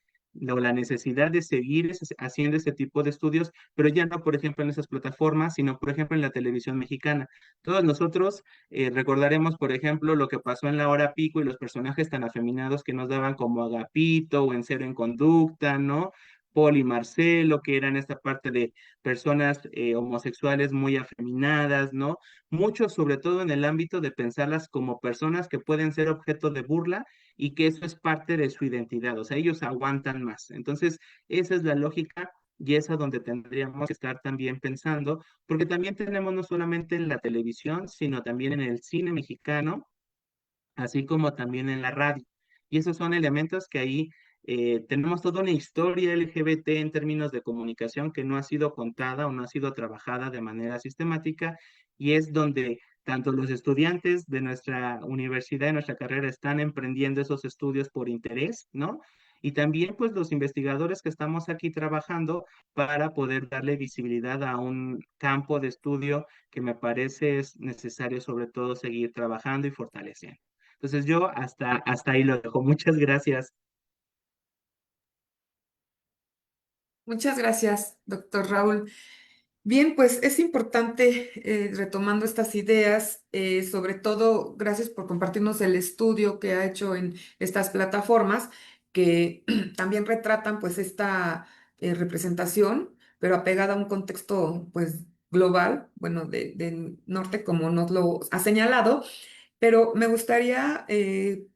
o la necesidad de seguir haciendo este tipo de estudios, pero ya no, por ejemplo, en esas plataformas, sino, por ejemplo, en la televisión mexicana. Todos nosotros recordaremos, por ejemplo, lo que pasó en La Hora Pico y los personajes tan afeminados que nos daban como Agapito o en Cero en Conducta, ¿no? Paul y Marcelo, que eran esta parte de personas homosexuales muy afeminadas, ¿no? Mucho, sobre todo en el ámbito de pensarlas como personas que pueden ser objeto de burla y que eso es parte de su identidad, o sea, ellos aguantan más. Entonces, esa es la lógica y es a donde tendríamos que estar también pensando, porque también tenemos no solamente en la televisión, sino también en el cine mexicano, así como también en la radio. Y esos son elementos que ahí tenemos toda una historia LGBT en términos de comunicación que no ha sido contada o no ha sido trabajada de manera sistemática y es donde tanto los estudiantes de nuestra universidad, de nuestra carrera, están emprendiendo esos estudios por interés, ¿no? Y también pues los investigadores que estamos aquí trabajando para poder darle visibilidad a un campo de estudio que me parece es necesario sobre todo seguir trabajando y fortaleciendo. Entonces yo hasta ahí lo dejo. Muchas gracias. Muchas gracias, doctor Raúl. Bien, pues es importante, retomando estas ideas, sobre todo gracias por compartirnos el estudio que ha hecho en estas plataformas que también retratan pues esta representación, pero apegada a un contexto pues global, bueno, del norte como nos lo ha señalado, pero me gustaría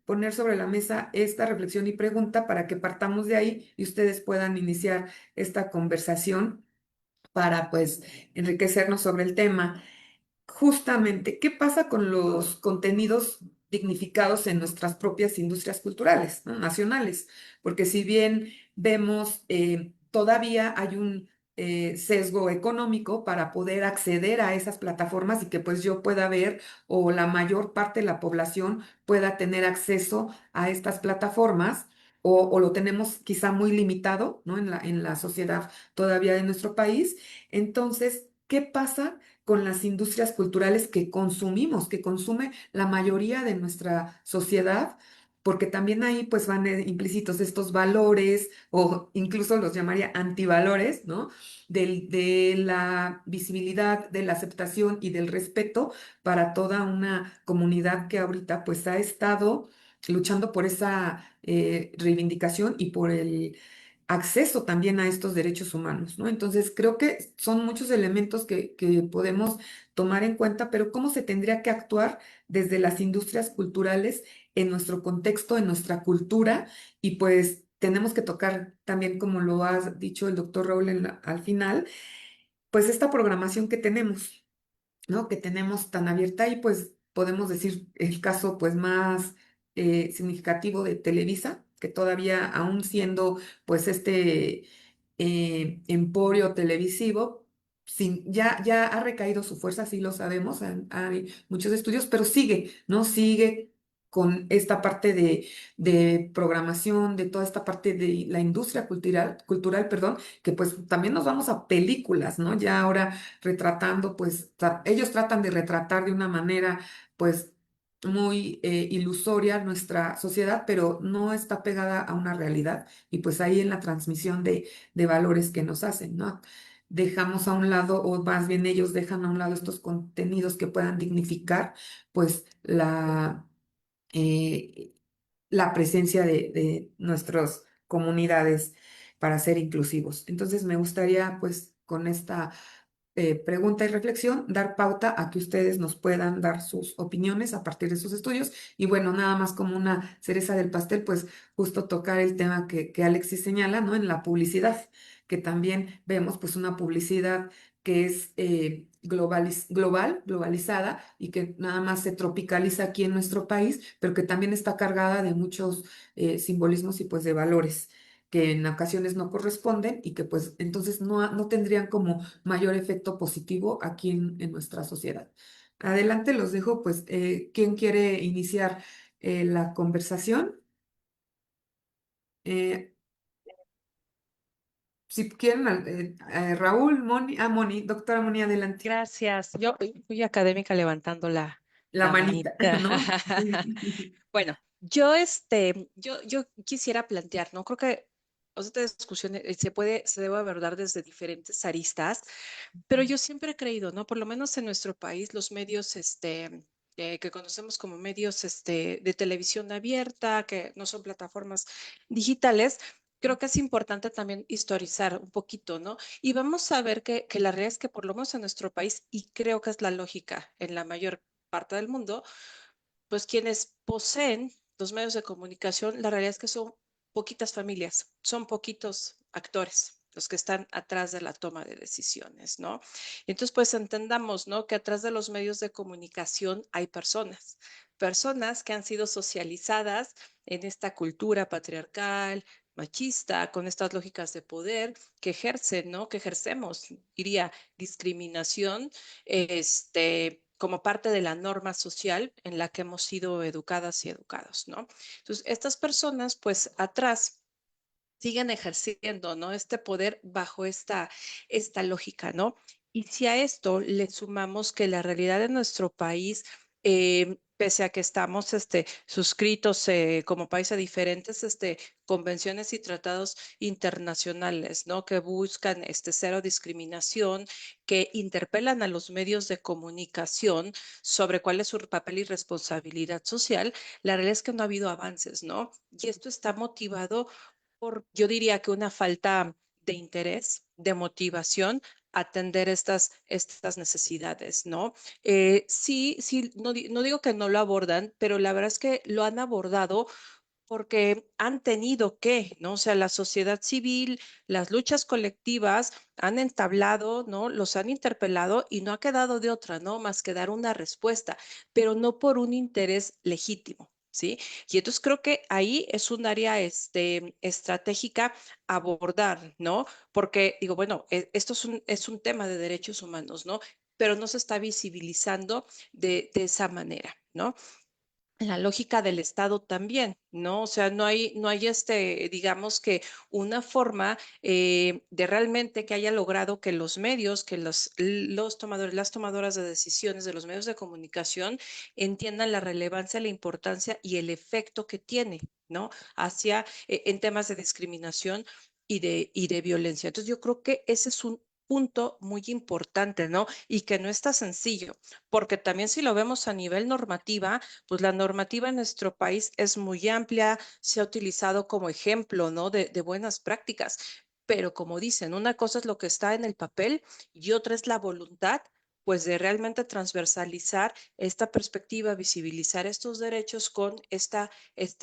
poner sobre la mesa esta reflexión y pregunta para que partamos de ahí y ustedes puedan iniciar esta conversación para pues enriquecernos sobre el tema. Justamente, ¿qué pasa con los contenidos dignificados en nuestras propias industrias culturales, ¿no? Nacionales? Porque si bien vemos, todavía hay un sesgo económico para poder acceder a esas plataformas y que pues yo pueda ver o la mayor parte de la población pueda tener acceso a estas plataformas. O lo tenemos quizá muy limitado, ¿no? En la sociedad todavía de nuestro país. Entonces, ¿qué pasa con las industrias culturales que consumimos, que consume la mayoría de nuestra sociedad? Porque también ahí pues van implícitos estos valores o incluso los llamaría antivalores, ¿no? De la visibilidad, de la aceptación y del respeto para toda una comunidad que ahorita pues ha estado luchando por esa reivindicación y por el acceso también a estos derechos humanos, ¿no? Entonces, creo que son muchos elementos que podemos tomar en cuenta, pero ¿cómo se tendría que actuar desde las industrias culturales en nuestro contexto, en nuestra cultura? Y pues tenemos que tocar también, como lo ha dicho el doctor Raúl al final, pues esta programación que tenemos, ¿no? Que tenemos tan abierta y pues podemos decir el caso pues más significativo de Televisa, que todavía aún siendo pues este emporio televisivo, ya ha recaído su fuerza, sí lo sabemos, hay muchos estudios, pero sigue, ¿no? Sigue con esta parte de programación, de toda esta parte de la industria cultural, perdón, que pues también nos vamos a películas, ¿no? Ya ahora retratando, pues ellos tratan de retratar de una manera, pues muy ilusoria nuestra sociedad, pero no está pegada a una realidad. Y pues ahí en la transmisión de valores que nos hacen, ¿no? Dejamos a un lado, o más bien ellos dejan a un lado estos contenidos que puedan dignificar, pues eh, la presencia de nuestras comunidades para ser inclusivos. Entonces, me gustaría, pues, con esta pregunta y reflexión, dar pauta a que ustedes nos puedan dar sus opiniones a partir de sus estudios. Y bueno, nada más como una cereza del pastel, pues justo tocar el tema que Alexis señala, ¿no? En la publicidad, que también vemos pues una publicidad que es globalizada y que nada más se tropicaliza aquí en nuestro país, pero que también está cargada de muchos simbolismos y pues de valores que en ocasiones no corresponden y que pues entonces no tendrían como mayor efecto positivo aquí en nuestra sociedad. Adelante, los dejo, pues, ¿quién quiere iniciar la conversación? Eh, si quieren, Raúl, Moni, doctora Moni, adelante. Gracias. Yo fui académica levantando La la manita, manita. ¿no? Bueno, yo quisiera plantear, ¿no? Creo que esta discusión se debe abordar desde diferentes aristas, pero yo siempre he creído, ¿no? Por lo menos en nuestro país, los medios, que conocemos como medios, de televisión abierta, que no son plataformas digitales, creo que es importante también historizar un poquito, ¿no? Y vamos a ver que la realidad es que por lo menos en nuestro país, y creo que es la lógica en la mayor parte del mundo, pues quienes poseen los medios de comunicación, la realidad es que son poquitas familias, son poquitos actores los que están atrás de la toma de decisiones, ¿no? Entonces, pues entendamos, ¿no? Que atrás de los medios de comunicación hay personas, personas que han sido socializadas en esta cultura patriarcal, machista, con estas lógicas de poder que ejercen, ¿no? Que ejercemos, diría, discriminación, como parte de la norma social en la que hemos sido educadas y educados, ¿no? Entonces, estas personas, pues atrás siguen ejerciendo, ¿no? Este poder bajo esta lógica, ¿no? Y si a esto le sumamos que la realidad de nuestro país, pese a que estamos suscritos como país a diferentes convenciones y tratados internacionales, ¿no? Que buscan cero discriminación, que interpelan a los medios de comunicación sobre cuál es su papel y responsabilidad social, la realidad es que no ha habido avances, ¿no? Y esto está motivado por, yo diría que una falta de interés, de motivación, atender estas necesidades, ¿no? Sí, sí, no digo que no lo abordan, pero la verdad es que lo han abordado porque han tenido que, ¿no? O sea, la sociedad civil, las luchas colectivas han entablado, ¿no? Los han interpelado y no ha quedado de otra, ¿no? Más que dar una respuesta, pero no por un interés legítimo. ¿Sí? Y entonces creo que ahí es un área estratégica abordar, ¿no? Porque digo, bueno, esto es un tema de derechos humanos, ¿no? Pero no se está visibilizando de esa manera, ¿no? La lógica del Estado también, ¿no? O sea, no hay digamos que una forma de realmente que haya logrado que los medios, que los tomadores, las tomadoras de decisiones de los medios de comunicación entiendan la relevancia, la importancia y el efecto que tiene, ¿no? En temas de discriminación y de violencia. Entonces, yo creo que ese es un punto muy importante, ¿no? Y que no está sencillo, porque también si lo vemos a nivel normativa, pues la normativa en nuestro país es muy amplia, se ha utilizado como ejemplo, ¿no? De buenas prácticas, pero como dicen, una cosa es lo que está en el papel y otra es la voluntad, pues de realmente transversalizar esta perspectiva, visibilizar estos derechos con esta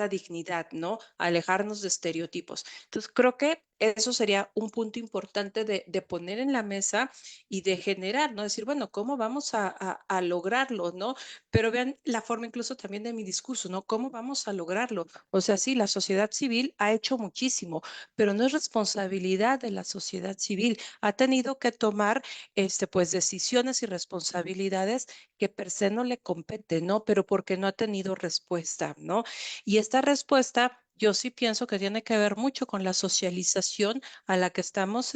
dignidad, ¿no? Alejarnos de estereotipos. Entonces, creo que eso sería un punto importante de poner en la mesa y de generar, ¿no? Decir, bueno, ¿cómo vamos a lograrlo, ¿no? Pero vean la forma incluso también de mi discurso, ¿no? ¿Cómo vamos a lograrlo? O sea, sí, la sociedad civil ha hecho muchísimo, pero no es responsabilidad de la sociedad civil. Ha tenido que tomar, pues, decisiones y y responsabilidades que per se no le competen, ¿no? Pero porque no ha tenido respuesta, ¿no? Y esta respuesta, yo sí pienso que tiene que ver mucho con la socialización a la que estamos,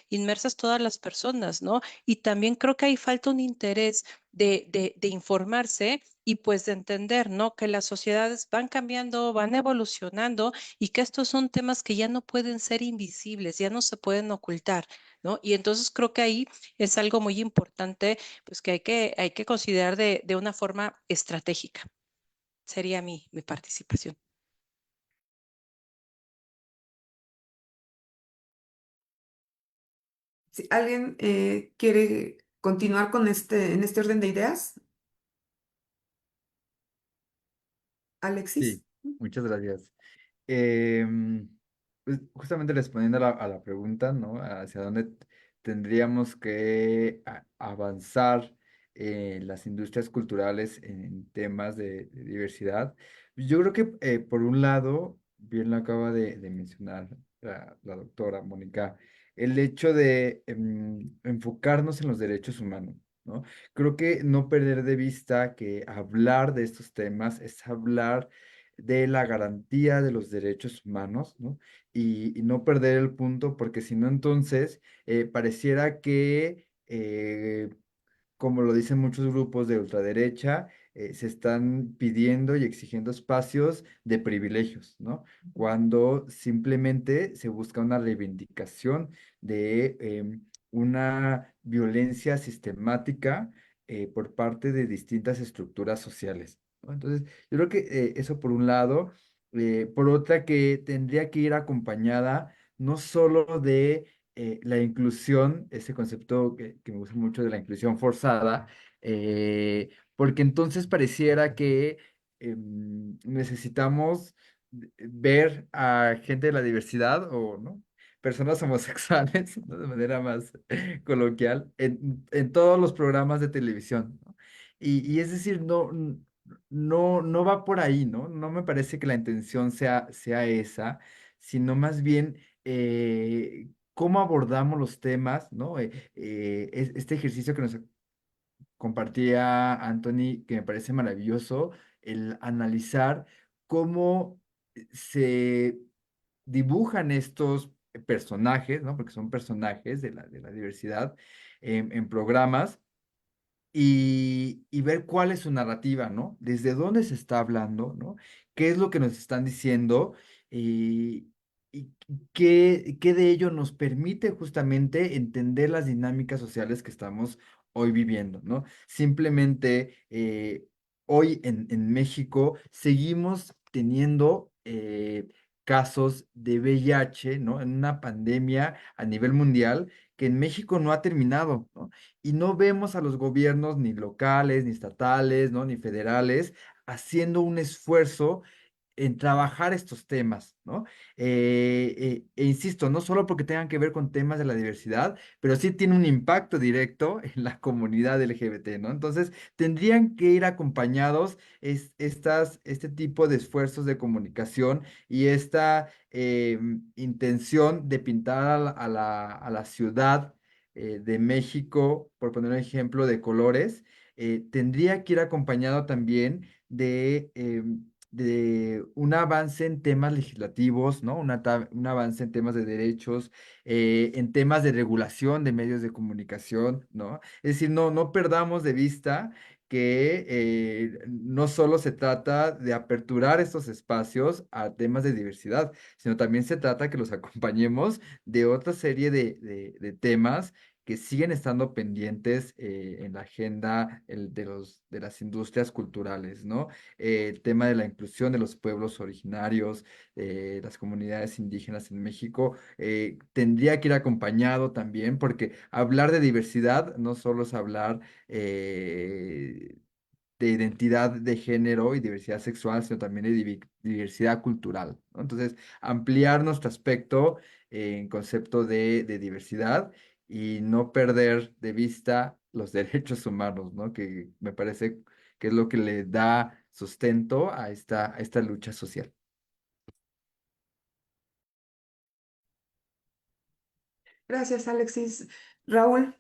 inmersas todas las personas, ¿no? Y también creo que ahí falta un interés de informarse y pues de entender, ¿no? Que las sociedades van cambiando, van evolucionando y que estos son temas que ya no pueden ser invisibles, ya no se pueden ocultar, ¿no? Y entonces creo que ahí es algo muy importante, pues que hay que considerar de una forma estratégica. Sería mi participación. Si alguien quiere continuar con en este orden de ideas, Alexis. Sí, muchas gracias. Em, pues, justamente respondiendo a la pregunta, ¿no? Hacia dónde tendríamos que avanzar las industrias culturales en temas de diversidad. Yo creo que, por un lado, bien lo acaba de mencionar la doctora Mónica, el hecho de enfocarnos en los derechos humanos, ¿no? Creo que no perder de vista que hablar de estos temas es hablar de la garantía de los derechos humanos, ¿no? Y no perder el punto, porque si no, entonces pareciera que como lo dicen muchos grupos de ultraderecha, se están pidiendo y exigiendo espacios de privilegios, ¿no? Cuando simplemente se busca una reivindicación de una violencia sistemática por parte de distintas estructuras sociales, ¿no? Entonces, yo creo que eso por un lado. Por otra, que tendría que ir acompañada no solo de la inclusión, ese concepto que me gusta mucho de la inclusión forzada, porque entonces pareciera que necesitamos ver a gente de la diversidad o no, personas homosexuales, ¿no? De manera más coloquial, en todos los programas de televisión, ¿no? Y es decir, no va por ahí, ¿no? No me parece que la intención sea esa, sino más bien cómo abordamos los temas, ¿no? Este ejercicio que nos compartía Anthony, que me parece maravilloso, el analizar cómo se dibujan estos personajes, ¿no? Porque son personajes de la diversidad en programas y ver cuál es su narrativa, ¿no? Desde dónde se está hablando, ¿no? ¿Qué es lo que nos están diciendo? Y, y qué de ello nos permite justamente entender las dinámicas sociales que estamos hoy viviendo, ¿no? Simplemente hoy en México seguimos teniendo casos de VIH, ¿no? En una pandemia a nivel mundial que en México no ha terminado, ¿no? Y no vemos a los gobiernos ni locales, ni estatales, ¿no? Ni federales haciendo un esfuerzo en trabajar estos temas, ¿no? E insisto, no solo porque tengan que ver con temas de la diversidad, pero sí tiene un impacto directo en la comunidad LGBT, ¿no? Entonces, tendrían que ir acompañados este tipo de esfuerzos de comunicación y esta intención de pintar a la ciudad de México, por poner un ejemplo, de colores, tendría que ir acompañado también de un avance en temas legislativos, ¿no? Un avance en temas de derechos, en temas de regulación de medios de comunicación, ¿no? Es decir, no perdamos de vista que no solo se trata de aperturar estos espacios a temas de diversidad, sino también se trata que los acompañemos de otra serie de temas que siguen estando pendientes en la agenda de las industrias culturales, ¿no? El tema de la inclusión de los pueblos originarios, las comunidades indígenas en México, tendría que ir acompañado también, porque hablar de diversidad no solo es hablar de identidad de género y diversidad sexual, sino también de diversidad cultural, ¿no? Entonces, ampliar nuestro aspecto en concepto de diversidad y no perder de vista los derechos humanos, ¿no? Que me parece que es lo que le da sustento a esta lucha social. Gracias, Alexis. Raúl.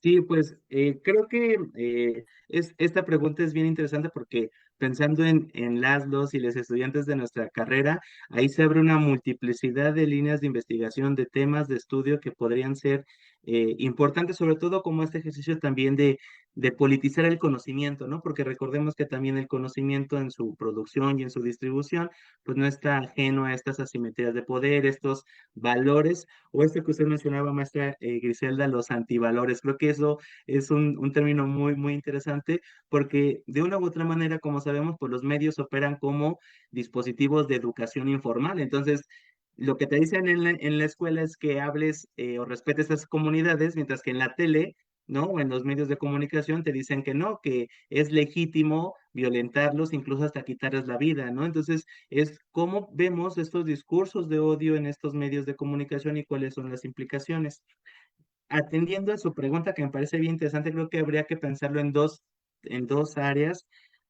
Sí, pues creo que esta pregunta es bien interesante porque pensando en los y los estudiantes de nuestra carrera, ahí se abre una multiplicidad de líneas de investigación, de temas de estudio que podrían ser importantes, sobre todo como este ejercicio también de politizar el conocimiento, ¿no? Porque recordemos que también el conocimiento en su producción y en su distribución, pues no está ajeno a estas asimetrías de poder, estos valores o esto que usted mencionaba, maestra Griselda, los antivalores. Creo que eso es un término muy, muy interesante porque de una u otra manera, como sabemos, pues los medios operan como dispositivos de educación informal. Entonces, lo que te dicen en la escuela es que hables o respetes esas comunidades, mientras que en la tele, ¿no? O en los medios de comunicación te dicen que no, que es legítimo violentarlos, incluso hasta quitarles la vida, ¿no? Entonces, es cómo vemos estos discursos de odio en estos medios de comunicación y cuáles son las implicaciones. Atendiendo a su pregunta, que me parece bien interesante, creo que habría que pensarlo en dos áreas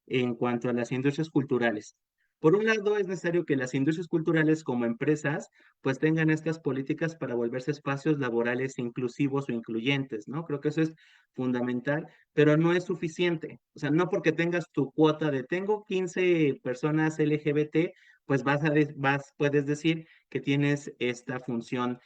en cuanto a las industrias culturales. Por un lado, es necesario que las industrias culturales como empresas pues tengan estas políticas para volverse espacios laborales inclusivos o incluyentes, ¿no? Creo que eso es fundamental, pero no es suficiente. O sea, no porque tengas tu cuota de tengo 15 personas LGBT, pues puedes decir que tienes esta función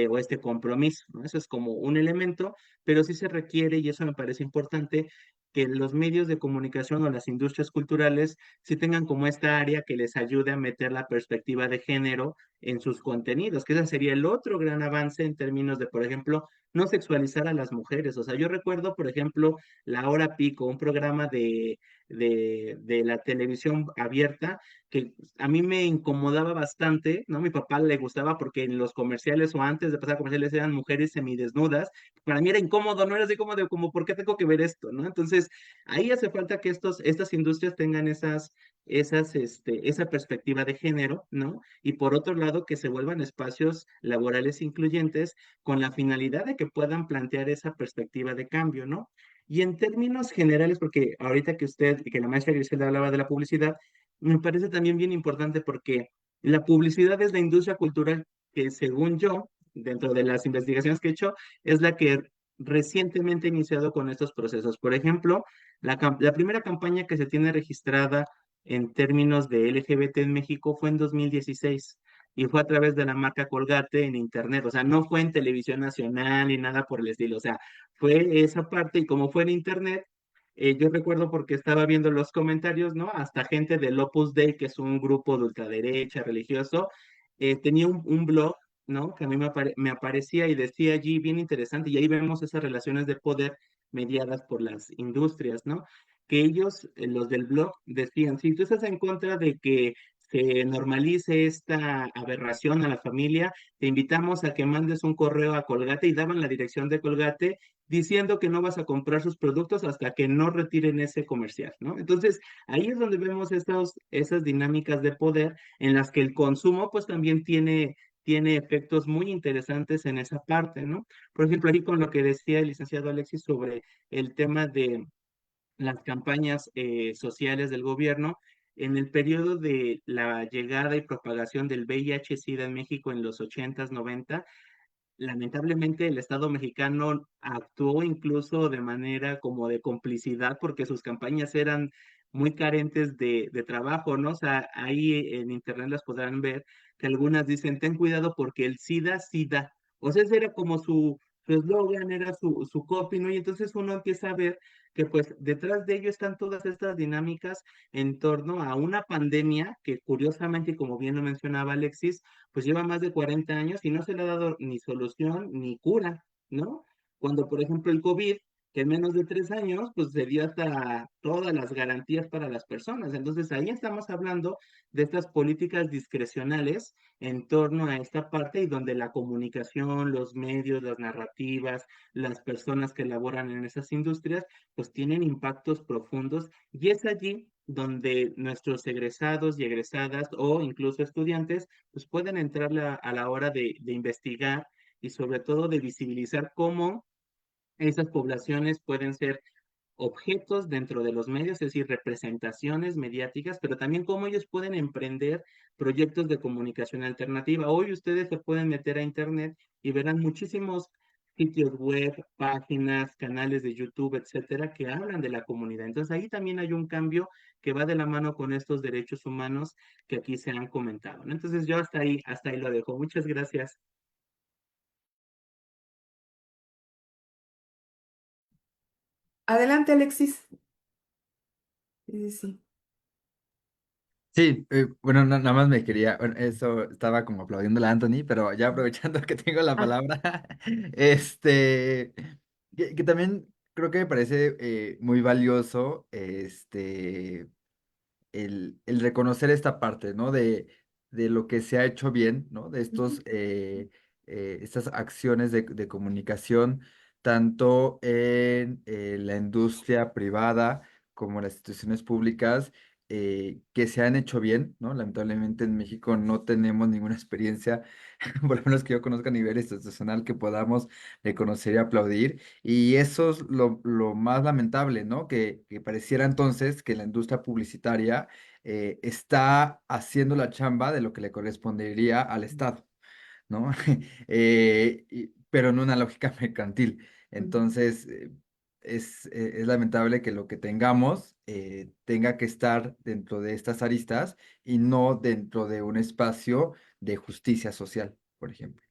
o este compromiso, ¿no? Eso es como un elemento, pero sí se requiere, y eso me parece importante, que los medios de comunicación o las industrias culturales sí tengan como esta área que les ayude a meter la perspectiva de género en sus contenidos, que ese sería el otro gran avance en términos de, por ejemplo, no sexualizar a las mujeres. O sea, yo recuerdo, por ejemplo, La Hora Pico, un programa de la televisión abierta que a mí me incomodaba bastante, ¿no? Mi papá le gustaba porque en los comerciales o antes de pasar a comerciales eran mujeres semidesnudas. Para mí era incómodo, no era así como de, como, ¿por qué tengo que ver esto, no? Entonces, ahí hace falta que estas industrias tengan esa perspectiva de género, ¿no? Y por otro lado, que se vuelvan espacios laborales incluyentes con la finalidad de que puedan plantear esa perspectiva de cambio, ¿no? Y en términos generales, porque ahorita que la maestra Griselda hablaba de la publicidad, me parece también bien importante porque la publicidad es la industria cultural que, según yo, dentro de las investigaciones que he hecho, es la que recientemente ha iniciado con estos procesos. Por ejemplo, la primera campaña que se tiene registrada en términos de LGBT en México fue en 2016 y fue a través de la marca Colgate en Internet. O sea, no fue en televisión nacional ni nada por el estilo. O sea, fue esa parte y como fue en Internet, yo recuerdo porque estaba viendo los comentarios, ¿no? Hasta gente del Opus Dei, que es un grupo de ultraderecha religioso, tenía un blog, ¿no? Que a mí me aparecía y decía allí bien interesante, y ahí vemos esas relaciones de poder mediadas por las industrias, ¿no? Que ellos, los del blog, decían, si tú estás en contra de que se normalice esta aberración a la familia, te invitamos a que mandes un correo a Colgate y daban la dirección de Colgate diciendo que no vas a comprar sus productos hasta que no retiren ese comercial, ¿no? Entonces, ahí es donde vemos esas dinámicas de poder en las que el consumo pues también tiene efectos muy interesantes en esa parte, ¿no? Por ejemplo, aquí con lo que decía el licenciado Alexis sobre el tema de las campañas sociales del gobierno, en el periodo de la llegada y propagación del VIH-Sida en México en los 80s, 90, lamentablemente el Estado mexicano actuó incluso de manera como de complicidad porque sus campañas eran muy carentes de trabajo, ¿no? O sea, ahí en internet las podrán ver que algunas dicen, ten cuidado porque el SIDA, SIDA. O sea, ese era como su eslogan, era su copy, ¿no? Y entonces uno empieza a ver que pues detrás de ello están todas estas dinámicas en torno a una pandemia que curiosamente, y como bien lo mencionaba Alexis, pues lleva más de 40 años y no se le ha dado ni solución ni cura, ¿no? Cuando, por ejemplo, el COVID, que en menos de 3 años, pues se dio hasta todas las garantías para las personas. Entonces, ahí estamos hablando de estas políticas discrecionales en torno a esta parte y donde la comunicación, los medios, las narrativas, las personas que laboran en esas industrias, pues tienen impactos profundos y es allí donde nuestros egresados y egresadas o incluso estudiantes pues pueden entrar a la hora de investigar y sobre todo de visibilizar cómo esas poblaciones pueden ser objetos dentro de los medios, es decir, representaciones mediáticas, pero también cómo ellos pueden emprender proyectos de comunicación alternativa. Hoy ustedes se pueden meter a internet y verán muchísimos sitios web, páginas, canales de YouTube, etcétera, que hablan de la comunidad. Entonces ahí también hay un cambio que va de la mano con estos derechos humanos que aquí se han comentado, ¿no? Entonces yo hasta ahí lo dejo. Muchas gracias. Adelante, Alexis. Sí, sí, sí. Sí, bueno, nada más me quería, bueno, eso estaba como aplaudiendo a Anthony, pero ya aprovechando que tengo la Ah, palabra, este, que también creo que me parece muy valioso, el reconocer esta parte, ¿no? De lo que se ha hecho bien, ¿no? De ujú. estas acciones de comunicación, tanto en la industria privada como en las instituciones públicas, que se han hecho bien, ¿no? Lamentablemente en México no tenemos ninguna experiencia, por lo menos que yo conozca a nivel institucional, que podamos reconocer y aplaudir. Y eso es lo más lamentable, ¿no? Que pareciera entonces que la industria publicitaria está haciendo la chamba de lo que le correspondería al Estado, ¿no? Pero en una lógica mercantil. Entonces, es lamentable que lo que tengamos tenga que estar dentro de estas aristas y no dentro de un espacio de justicia social, por ejemplo.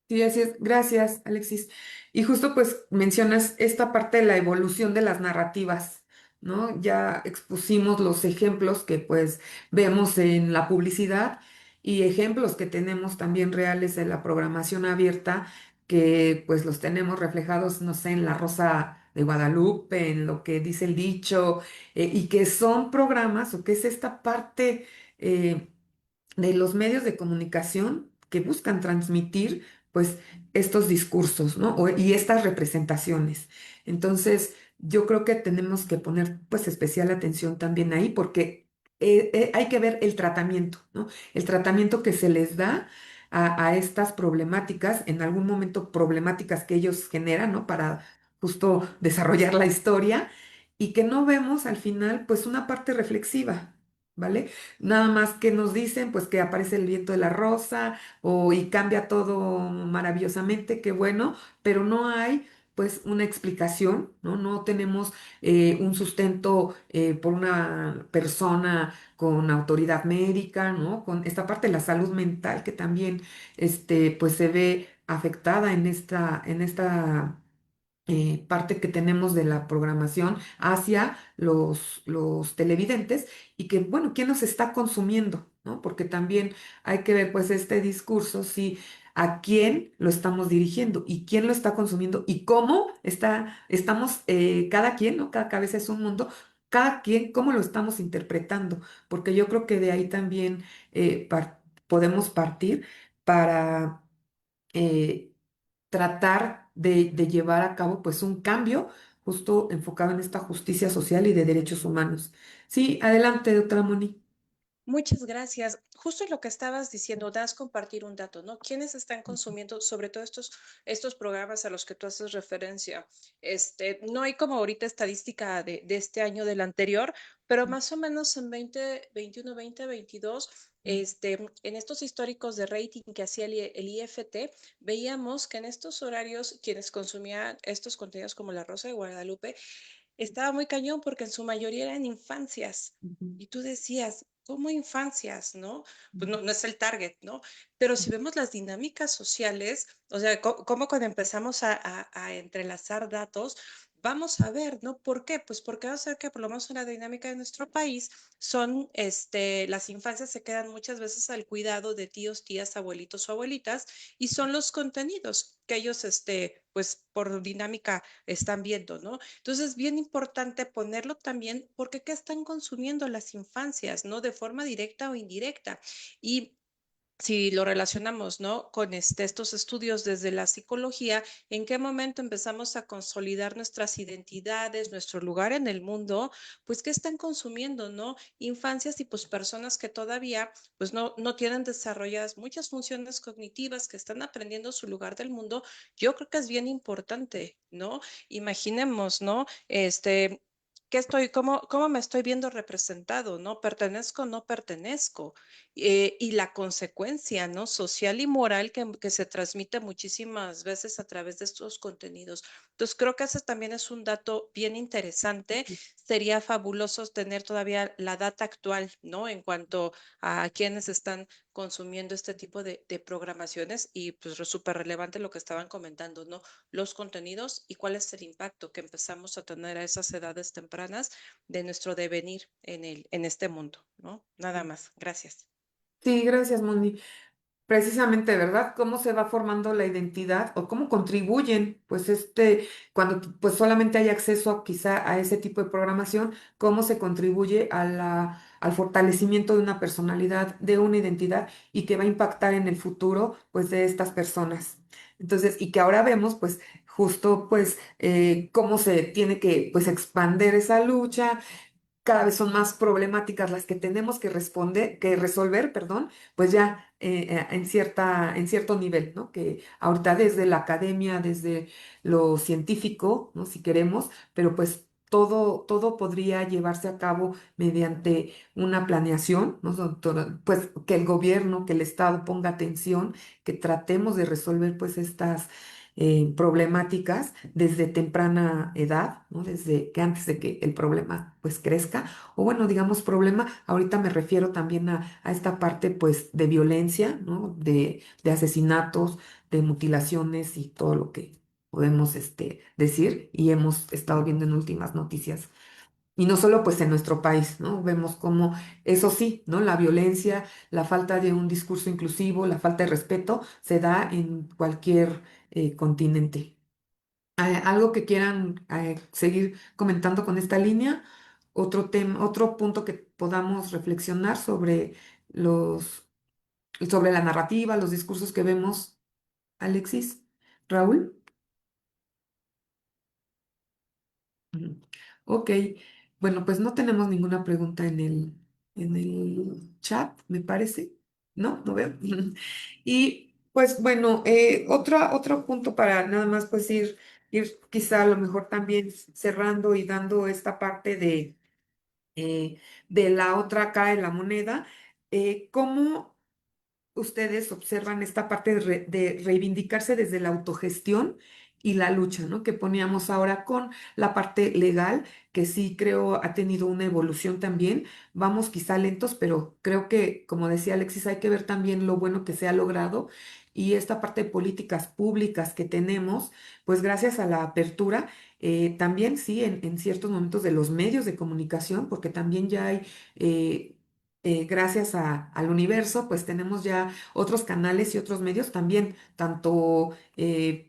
Sí, así es. Gracias, Alexis. Y justo pues mencionas esta parte de la evolución de las narrativas, ¿no? Ya expusimos los ejemplos que pues vemos en la publicidad y ejemplos que tenemos también reales de la programación abierta, que pues los tenemos reflejados, no sé, en La Rosa de Guadalupe, en lo que dice el dicho, y que son programas o que es esta parte de los medios de comunicación que buscan transmitir, pues, estos discursos, ¿no? Y estas representaciones. Entonces, yo creo que tenemos que poner, pues, especial atención también ahí, porque hay que ver el tratamiento, ¿no? El tratamiento que se les da a estas problemáticas, en algún momento problemáticas que ellos generan, ¿no? Para justo desarrollar la historia y que no vemos al final, pues, una parte reflexiva. ¿Vale? Nada más que nos dicen, pues que aparece el viento de la rosa y cambia todo maravillosamente, qué bueno, pero no hay pues una explicación, ¿no? No tenemos un sustento por una persona con autoridad médica, ¿no? Con esta parte de la salud mental que también pues se ve afectada en esta parte que tenemos de la programación hacia los televidentes y que, bueno, ¿quién nos está consumiendo? ¿No? Porque también hay que ver, pues, este discurso, sí, a quién lo estamos dirigiendo y quién lo está consumiendo y cómo estamos, cada quien, ¿no? Cada cabeza es un mundo, cada quien, cómo lo estamos interpretando, porque yo creo que de ahí también podemos partir para eh, tratar de llevar a cabo pues un cambio justo enfocado en esta justicia social y de derechos humanos. Sí, adelante, doctora Moni. Muchas gracias. Justo lo que estabas diciendo, das compartir un dato, ¿no? ¿Quiénes están consumiendo sobre todo estos programas a los que tú haces referencia? No hay como ahorita estadística de este año del anterior, pero más o menos en 2021, 2022, en estos históricos de rating que hacía el IFT, veíamos que en estos horarios quienes consumían estos contenidos como La Rosa de Guadalupe estaba muy cañón porque en su mayoría eran infancias. Ujú, Y tú decías, ¿cómo infancias, no? Pues no, no es el target, ¿no? Pero si vemos las dinámicas sociales, o sea, cómo cuando empezamos a entrelazar datos, vamos a ver, ¿no? ¿Por qué? Pues porque va a ser que por lo menos en la dinámica de nuestro país son, las infancias se quedan muchas veces al cuidado de tíos, tías, abuelitos o abuelitas y son los contenidos que ellos, pues por dinámica están viendo, ¿no? Entonces, es bien importante ponerlo también porque qué están consumiendo las infancias, ¿no? De forma directa o indirecta. Y si lo relacionamos, ¿no? Con estos estudios desde la psicología, ¿en qué momento empezamos a consolidar nuestras identidades, nuestro lugar en el mundo? Pues, ¿qué están consumiendo, no? Infancias y pues personas que todavía, pues, no tienen desarrolladas muchas funciones cognitivas, que están aprendiendo su lugar del mundo. Yo creo que es bien importante, ¿no? Imaginemos, ¿no? cómo me estoy viendo representado, ¿no? ¿Pertenezco o no pertenezco? Y la consecuencia, ¿no? Social y moral que se transmite muchísimas veces a través de estos contenidos. Entonces, creo que ese también es un dato bien interesante. Sería fabuloso tener todavía la data actual, ¿no? En cuanto a quienes están consumiendo este tipo de programaciones y pues súper relevante lo que estaban comentando, ¿no? Los contenidos y cuál es el impacto que empezamos a tener a esas edades tempranas de nuestro devenir en este mundo, ¿no? Nada más. Gracias. Sí, gracias, Moni. Precisamente, ¿verdad? ¿Cómo se va formando la identidad o cómo contribuyen, pues cuando pues solamente hay acceso quizá a ese tipo de programación, cómo se contribuye al fortalecimiento de una personalidad, de una identidad y que va a impactar en el futuro, pues, de estas personas. Entonces, y que ahora vemos, pues, justo, pues, cómo se tiene que, pues, expander esa lucha. Cada vez son más problemáticas las que tenemos que resolver, perdón, pues ya en cierto nivel, ¿no? Que ahorita desde la academia, desde lo científico, ¿no? Si queremos, pero pues todo podría llevarse a cabo mediante una planeación, ¿no? Pues que el gobierno, que el Estado ponga atención, que tratemos de resolver pues estas problemáticas desde temprana edad, ¿no? Desde que antes de que el problema pues crezca, o bueno, digamos problema, ahorita me refiero también a esta parte pues de violencia, ¿no? De asesinatos, de mutilaciones y todo lo que podemos decir y hemos estado viendo en últimas noticias. Y no solo pues en nuestro país, ¿no? Vemos como eso sí, ¿no? La violencia, la falta de un discurso inclusivo, la falta de respeto se da en cualquier continente. ¿Algo que quieran seguir comentando con esta línea? Otro tema, otro punto que podamos reflexionar sobre la narrativa, los discursos que vemos, Alexis, Raúl. Ujú. Ok, bueno, pues no tenemos ninguna pregunta en el chat, me parece. No, no veo. Y pues bueno, otro punto para nada más pues ir quizá a lo mejor también cerrando y dando esta parte eh, de la otra cara de la moneda. ¿Cómo ustedes observan esta parte de reivindicarse desde la autogestión y la lucha, ¿no? Que poníamos ahora con la parte legal, que sí creo ha tenido una evolución también. Vamos quizá lentos, pero creo que, como decía Alexis, hay que ver también lo bueno que se ha logrado y esta parte de políticas públicas que tenemos, pues gracias a la apertura, también sí, en ciertos momentos de los medios de comunicación, porque también ya hay... gracias al universo, pues tenemos ya otros canales y otros medios también, tanto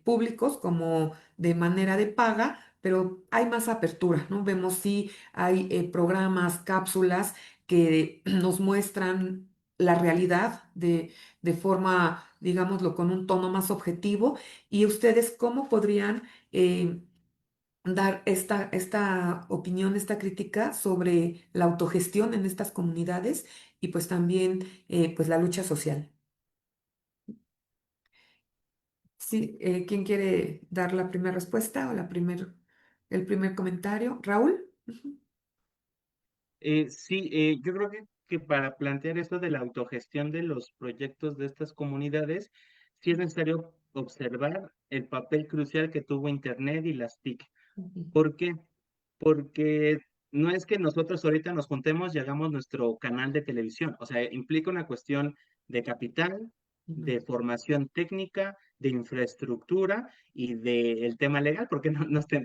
públicos como de manera de paga, pero hay más apertura, ¿no? Vemos sí hay programas, cápsulas que nos muestran la realidad de forma, digámoslo, con un tono más objetivo. ¿Y ustedes cómo podrían dar esta opinión, esta crítica sobre la autogestión en estas comunidades y pues también pues la lucha social? Sí, ¿quién quiere dar la primera respuesta o el primer comentario? ¿Raúl? Ujú, Sí, yo creo que para plantear esto de la autogestión de los proyectos de estas comunidades, sí es necesario observar el papel crucial que tuvo Internet y las TIC. ujú, ¿Por qué? Porque no es que nosotros ahorita nos juntemos y hagamos nuestro canal de televisión, o sea, implica una cuestión de capital, ujú, de formación técnica, de infraestructura y del tema legal, porque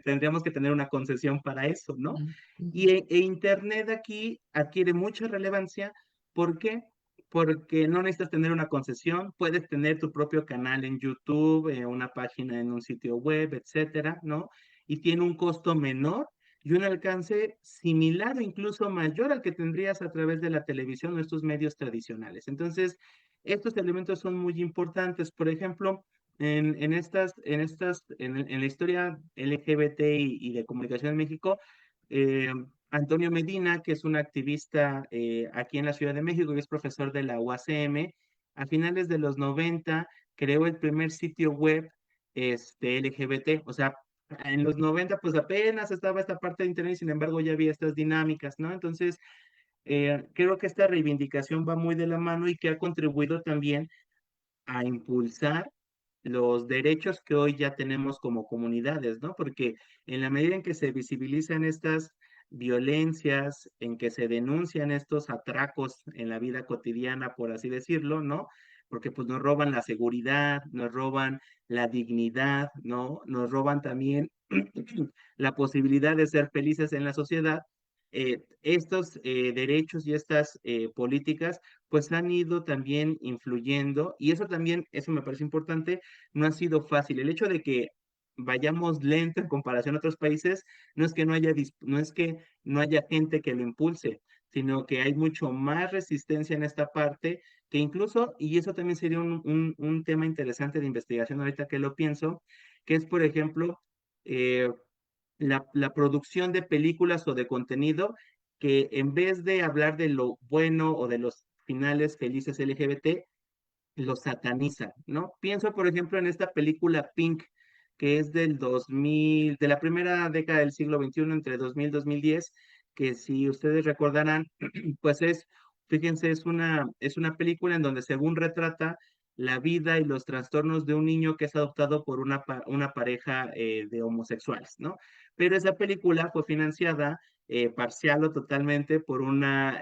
tendríamos que tener una concesión para eso, ¿no? ujú, Y ujú, Internet aquí adquiere mucha relevancia. ¿Por qué? Porque no necesitas tener una concesión, puedes tener tu propio canal en YouTube, una página en un sitio web, etcétera, ¿no? Y tiene un costo menor y un alcance similar o incluso mayor al que tendrías a través de la televisión o estos medios tradicionales. Entonces, estos elementos son muy importantes. Por ejemplo, en la historia LGBT y de comunicación en México, eh, Antonio Medina, que es un activista aquí en la Ciudad de México, que es profesor de la UACM, a finales de los 90 creó el primer sitio web LGBT, o sea, En los 90 pues apenas estaba esta parte de Internet y sin embargo ya había estas dinámicas, ¿no? Entonces, creo que esta reivindicación va muy de la mano y que ha contribuido también a impulsar los derechos que hoy ya tenemos como comunidades, ¿no? Porque en la medida en que se visibilizan estas violencias, en que se denuncian estos atracos en la vida cotidiana, por así decirlo, ¿no? Porque pues nos roban la seguridad, nos roban la dignidad, ¿no? Nos roban también la posibilidad de ser felices en la sociedad. Estos derechos y estas políticas pues han ido también influyendo y eso también, eso me parece importante, no ha sido fácil. El hecho de que vayamos lento en comparación a otros países no es que no haya, no es que no haya gente que lo impulse, sino que hay mucho más resistencia en esta parte que incluso, y eso también sería un tema interesante de investigación ahorita que lo pienso, que es, por ejemplo, eh, la producción de películas o de contenido que en vez de hablar de lo bueno o de los finales felices LGBT, lo sataniza, ¿no? Pienso, por ejemplo, en esta película Pink, que es del 2000, de la primera década del siglo XXI, entre 2000 y 2010, que si ustedes recordarán, pues fíjense, es una película en donde según retrata la vida y los trastornos de un niño que es adoptado por una pareja de homosexuales, ¿no? Pero esa película fue financiada parcial o totalmente por una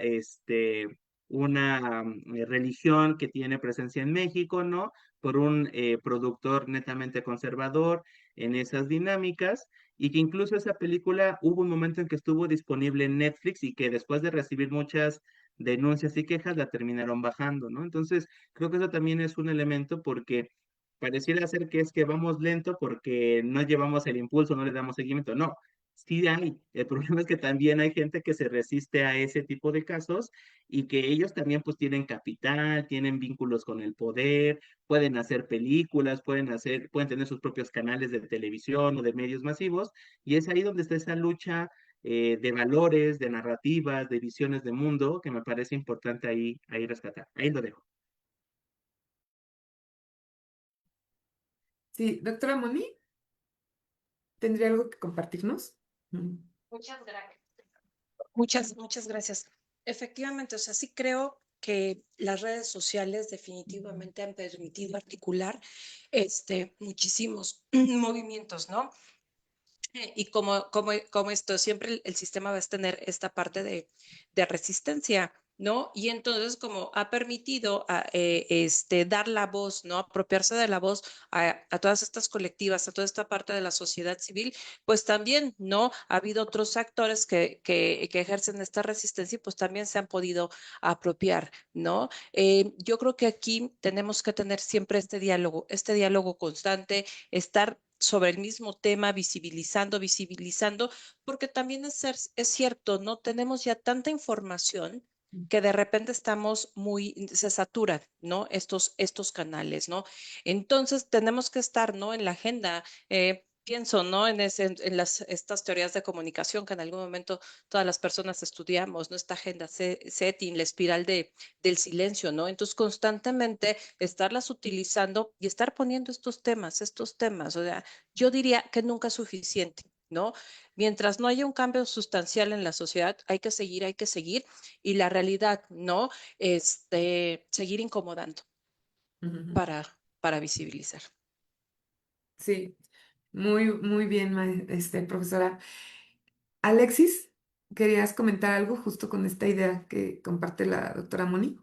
religión que tiene presencia en México, ¿no? Por un productor netamente conservador en esas dinámicas, y que incluso esa película hubo un momento en que estuvo disponible en Netflix y que después de recibir muchas denuncias y quejas la terminaron bajando, ¿no? Entonces, creo que eso también es un elemento porque pareciera ser que es que vamos lento porque no llevamos el impulso, no le damos seguimiento. No, sí hay. El problema es que también hay gente que se resiste a ese tipo de casos y que ellos también pues tienen capital, tienen vínculos con el poder, pueden hacer películas, pueden tener sus propios canales de televisión o de medios masivos, y es ahí donde está esa lucha de valores, de narrativas, de visiones de mundo, que me parece importante ahí rescatar. Ahí lo dejo. Sí, doctora Moni, ¿tendría algo que compartirnos? Muchas gracias. Muchas gracias. Efectivamente, o sea, sí creo que las redes sociales definitivamente han permitido articular muchísimos movimientos, ¿no? Y como esto, siempre el sistema va a tener esta parte de resistencia, ¿no? Y entonces como ha permitido dar la voz, ¿no? Apropiarse de la voz a todas estas colectivas, a toda esta parte de la sociedad civil, pues también, ¿no? Ha habido otros actores que ejercen esta resistencia y pues también se han podido apropiar, ¿no? Yo creo que aquí tenemos que tener siempre este diálogo constante, estar sobre el mismo tema, visibilizando, porque también es cierto, ¿no? Tenemos ya tanta información que de repente se saturan, ¿no? Estos canales, ¿no? Entonces tenemos que estar, ¿no? En la agenda. Pienso, ¿no? Estas teorías de comunicación que en algún momento todas las personas estudiamos, ¿no? Esta agenda setting, la espiral del silencio, ¿no? Entonces, constantemente estarlas utilizando y estar poniendo estos temas, o sea, yo diría que nunca es suficiente, ¿no? Mientras no haya un cambio sustancial en la sociedad, hay que seguir, y la realidad, ¿no? Seguir incomodando Ujú. para visibilizar. Sí, muy bien, profesora. Alexis, ¿querías comentar algo justo con esta idea que comparte la doctora Moni?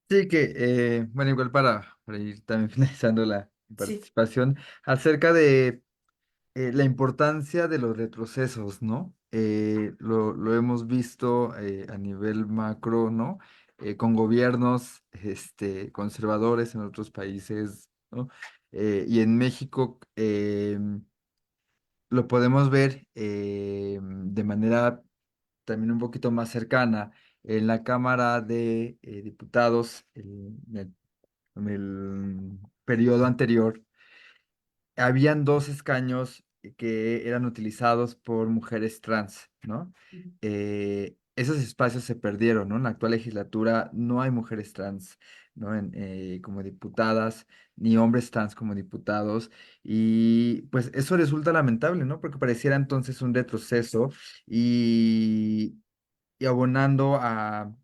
Sí, que, bueno, igual para ir también finalizando la Sí. participación, acerca de la importancia de los retrocesos, ¿no? Lo hemos visto a nivel macro, ¿no? Con gobiernos conservadores en otros países, ¿no? Y en México lo podemos ver de manera también un poquito más cercana en la Cámara de Diputados en el periodo anterior habían dos escaños que eran utilizados por mujeres trans, ¿no? Ujú. esos espacios se perdieron, ¿no? En la actual legislatura no hay mujeres trans, ¿no? Como diputadas, ni hombres trans como diputados, y pues eso resulta lamentable, ¿no? Porque pareciera entonces un retroceso y, y abonando a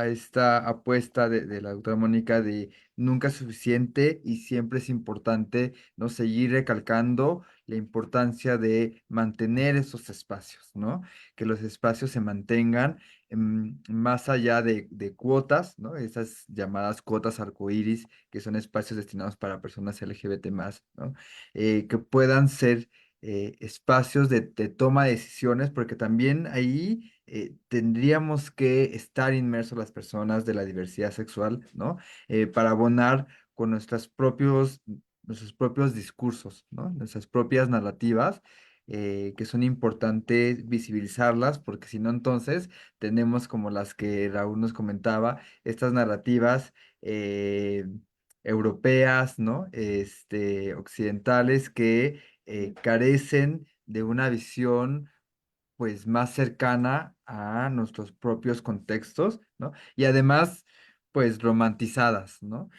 esta apuesta de la doctora Mónica de nunca es suficiente y siempre es importante, ¿no? Seguir recalcando la importancia de mantener esos espacios, ¿no? Que los espacios se mantengan más allá de cuotas, ¿no? Esas llamadas cuotas arcoíris, que son espacios destinados para personas LGBT más, ¿no? Que puedan ser espacios de toma de decisiones, porque también ahí tendríamos que estar inmersos las personas de la diversidad sexual, ¿no? Para abonar con nuestros propios discursos, ¿no? Nuestras propias narrativas, que son importantes visibilizarlas, porque si no, entonces tenemos como las que Raúl nos comentaba, estas narrativas europeas, ¿no? Occidentales que carecen de una visión pues más cercana a nuestros propios contextos, ¿no? Y además, pues romantizadas, ¿no?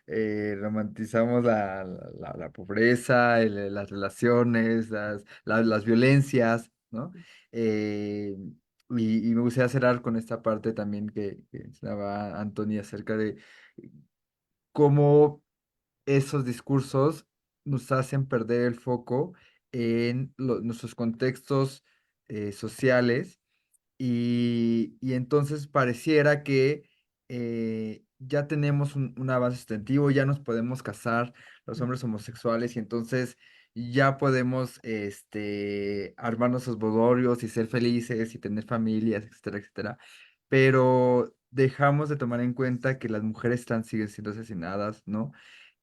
Romantizamos la pobreza, las relaciones, las violencias, ¿no? Eh, y me gustaría cerrar con esta parte también que mencionaba Anthony acerca de cómo esos discursos nos hacen perder el foco en nuestros contextos sociales y entonces pareciera que ya tenemos un avance sustantivo, ya nos podemos casar los hombres homosexuales y entonces ya podemos armar nuestros bodorios y ser felices y tener familias, etcétera, etcétera. Pero dejamos de tomar en cuenta que las mujeres trans siguen siendo asesinadas, ¿no?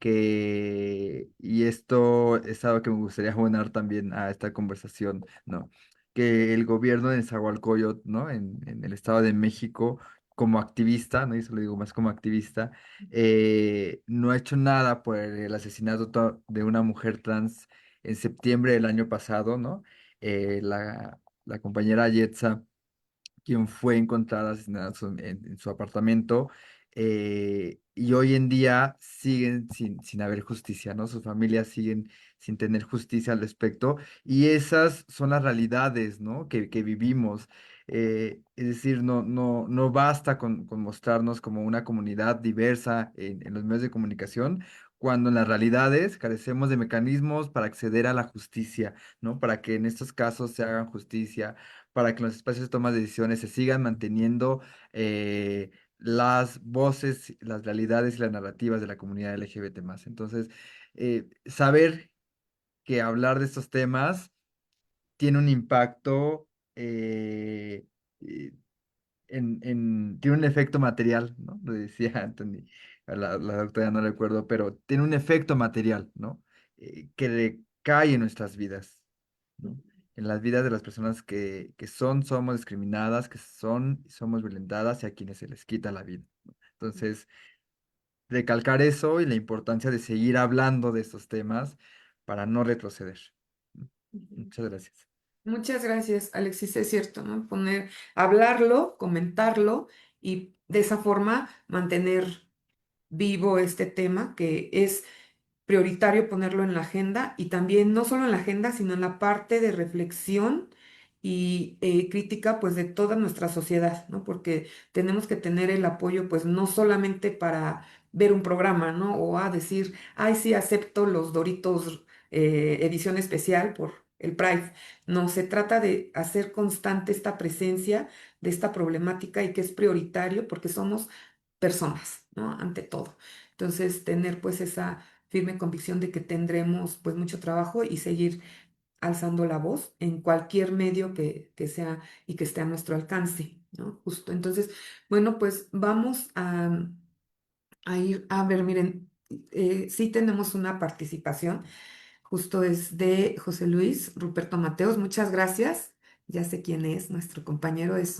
Y esto es algo que me gustaría abonar también a esta conversación, ¿no? Que el gobierno de Nezahualcóyotl, ¿no? En el Estado de México, como activista, ¿no? Y eso lo digo más como activista, no ha hecho nada por el asesinato de una mujer trans en septiembre del año pasado, ¿no? La compañera Yetza, quien fue encontrada asesinada en su apartamento, y hoy en día siguen sin haber justicia, ¿no? Sus familias siguen sin tener justicia al respecto, y esas son las realidades, ¿no? Que vivimos. Es decir, no basta con mostrarnos como una comunidad diversa en los medios de comunicación, cuando en las realidades carecemos de mecanismos para acceder a la justicia, ¿no? Para que en estos casos se hagan justicia, para que en los espacios de toma de decisiones se sigan manteniendo las voces, las realidades y las narrativas de la comunidad LGBT más. Entonces, saber que hablar de estos temas tiene un impacto, eh, tiene un efecto material, ¿no? Lo decía Anthony, a la doctora no recuerdo, pero tiene un efecto material, ¿no? Que recae en nuestras vidas, ¿no? En las vidas de las personas que somos discriminadas, que somos violentadas y a quienes se les quita la vida, ¿no? Entonces, recalcar eso y la importancia de seguir hablando de estos temas para no retroceder, ¿no? Ujú. Muchas gracias. Muchas gracias, Alexis. Es cierto, ¿no? Hablarlo, comentarlo y de esa forma mantener vivo este tema que es prioritario ponerlo en la agenda y también no solo en la agenda, sino en la parte de reflexión y crítica pues de toda nuestra sociedad, ¿no? Porque tenemos que tener el apoyo pues no solamente para ver un programa, ¿no? O a decir, ay, sí, acepto los Doritos edición especial por el Pride. No, se trata de hacer constante esta presencia de esta problemática y que es prioritario porque somos personas, ¿no? Ante todo. Entonces, tener pues esa firme convicción de que tendremos pues mucho trabajo y seguir alzando la voz en cualquier medio que sea y que esté a nuestro alcance, ¿no? Justo. Entonces, bueno, pues vamos a ir a ver, miren, sí tenemos una participación. Justo es de José Luis Ruperto Mateos. Muchas gracias. Ya sé quién es, nuestro compañero es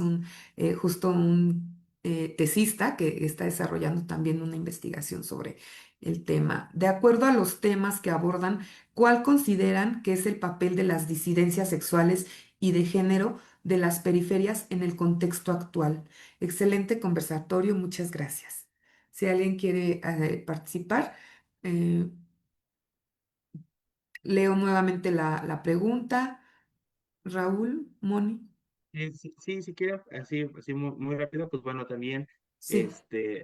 justo un tesista que está desarrollando también una investigación sobre el tema. De acuerdo a los temas que abordan, ¿cuál consideran que es el papel de las disidencias sexuales y de género de las periferias en el contexto actual. Excelente conversatorio, muchas gracias. Si alguien quiere participar, eh, leo nuevamente la pregunta. Raúl, Moni. Sí, si quiere, así muy rápido, pues bueno, también Sí,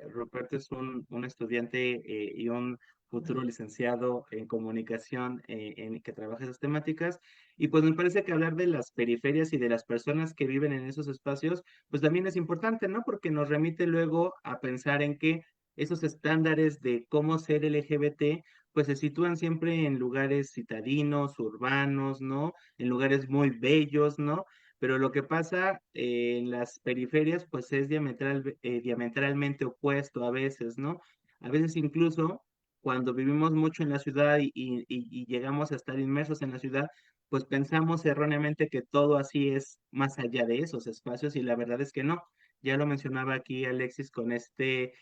Ruperto es un estudiante y un futuro licenciado en comunicación en que trabaja esas temáticas. Y pues me parece que hablar de las periferias y de las personas que viven en esos espacios, pues también es importante, ¿no? Porque nos remite luego a pensar en que esos estándares de cómo ser LGBT, pues se sitúan siempre en lugares citadinos, urbanos, ¿no? En lugares muy bellos, ¿no? Pero lo que pasa en las periferias, pues es diametralmente opuesto a veces, ¿no? A veces incluso cuando vivimos mucho en la ciudad y llegamos a estar inmersos en la ciudad, pues pensamos erróneamente que todo así es más allá de esos espacios y la verdad es que no. Ya lo mencionaba aquí Alexis con este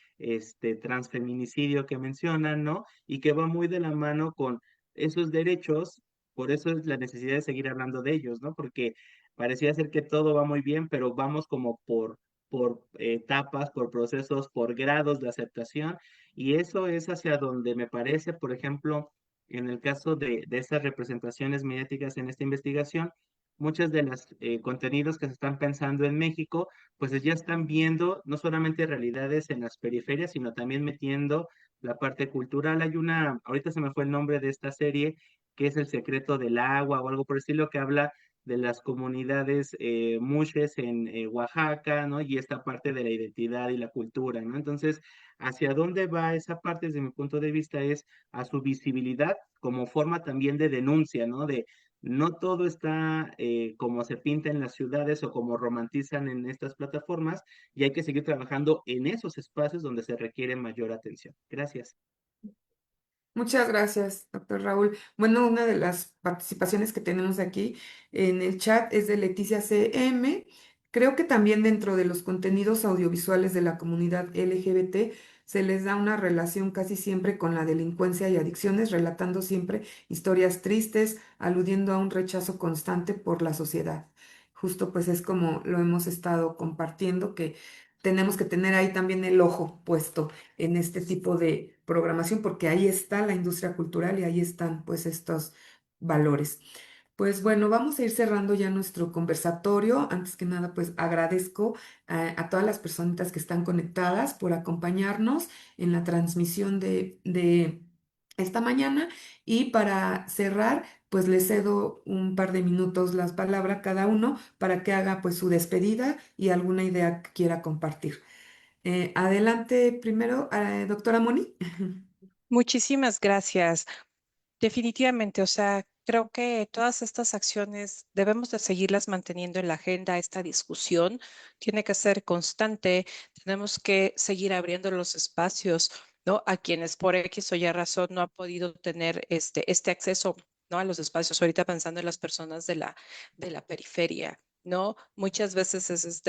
transfeminicidio que mencionan, ¿no? Y que va muy de la mano con esos derechos, por eso es la necesidad de seguir hablando de ellos, ¿no? Porque parecía ser que todo va muy bien, pero vamos como por etapas, por procesos, por grados de aceptación, y eso es hacia donde me parece, por ejemplo, en el caso de estas representaciones mediáticas en esta investigación, muchas de las contenidos que se están pensando en México, pues ya están viendo no solamente realidades en las periferias, sino también metiendo la parte cultural. Hay una, ahorita se me fue el nombre de esta serie, que es El secreto del agua o algo por el estilo, que habla de las comunidades muxes en Oaxaca, ¿no? Y esta parte de la identidad y la cultura, ¿no? Entonces, ¿hacia dónde va esa parte desde mi punto de vista? Es a su visibilidad como forma también de denuncia, ¿no? De no todo está como se pinta en las ciudades o como romantizan en estas plataformas y hay que seguir trabajando en esos espacios donde se requiere mayor atención. Gracias. muchas gracias, doctor Raúl. Bueno, una de las participaciones que tenemos aquí en el chat es de Leticia CM. Creo que también dentro de los contenidos audiovisuales de la comunidad LGBT se les da una relación casi siempre con la delincuencia y adicciones, relatando siempre historias tristes, aludiendo a un rechazo constante por la sociedad. Justo pues es como lo hemos estado compartiendo, que tenemos que tener ahí también el ojo puesto en este tipo de programación, porque ahí está la industria cultural y ahí están pues estos valores. Pues bueno, vamos a ir cerrando ya nuestro conversatorio. Antes que nada, pues agradezco a todas las personitas que están conectadas por acompañarnos en la transmisión de esta mañana. Y para cerrar, pues les cedo un par de minutos las palabras a cada uno para que haga pues su despedida y alguna idea que quiera compartir. Adelante primero, doctora Moni. Muchísimas gracias. Definitivamente, o sea, creo que todas estas acciones debemos de seguirlas manteniendo en la agenda. Esta discusión tiene que ser constante. Tenemos que seguir abriendo los espacios, ¿no? A quienes por X o Y razón no han podido tener este acceso, ¿no? A los espacios. Ahorita pensando en las personas de la periferia. ¿No? Muchas veces es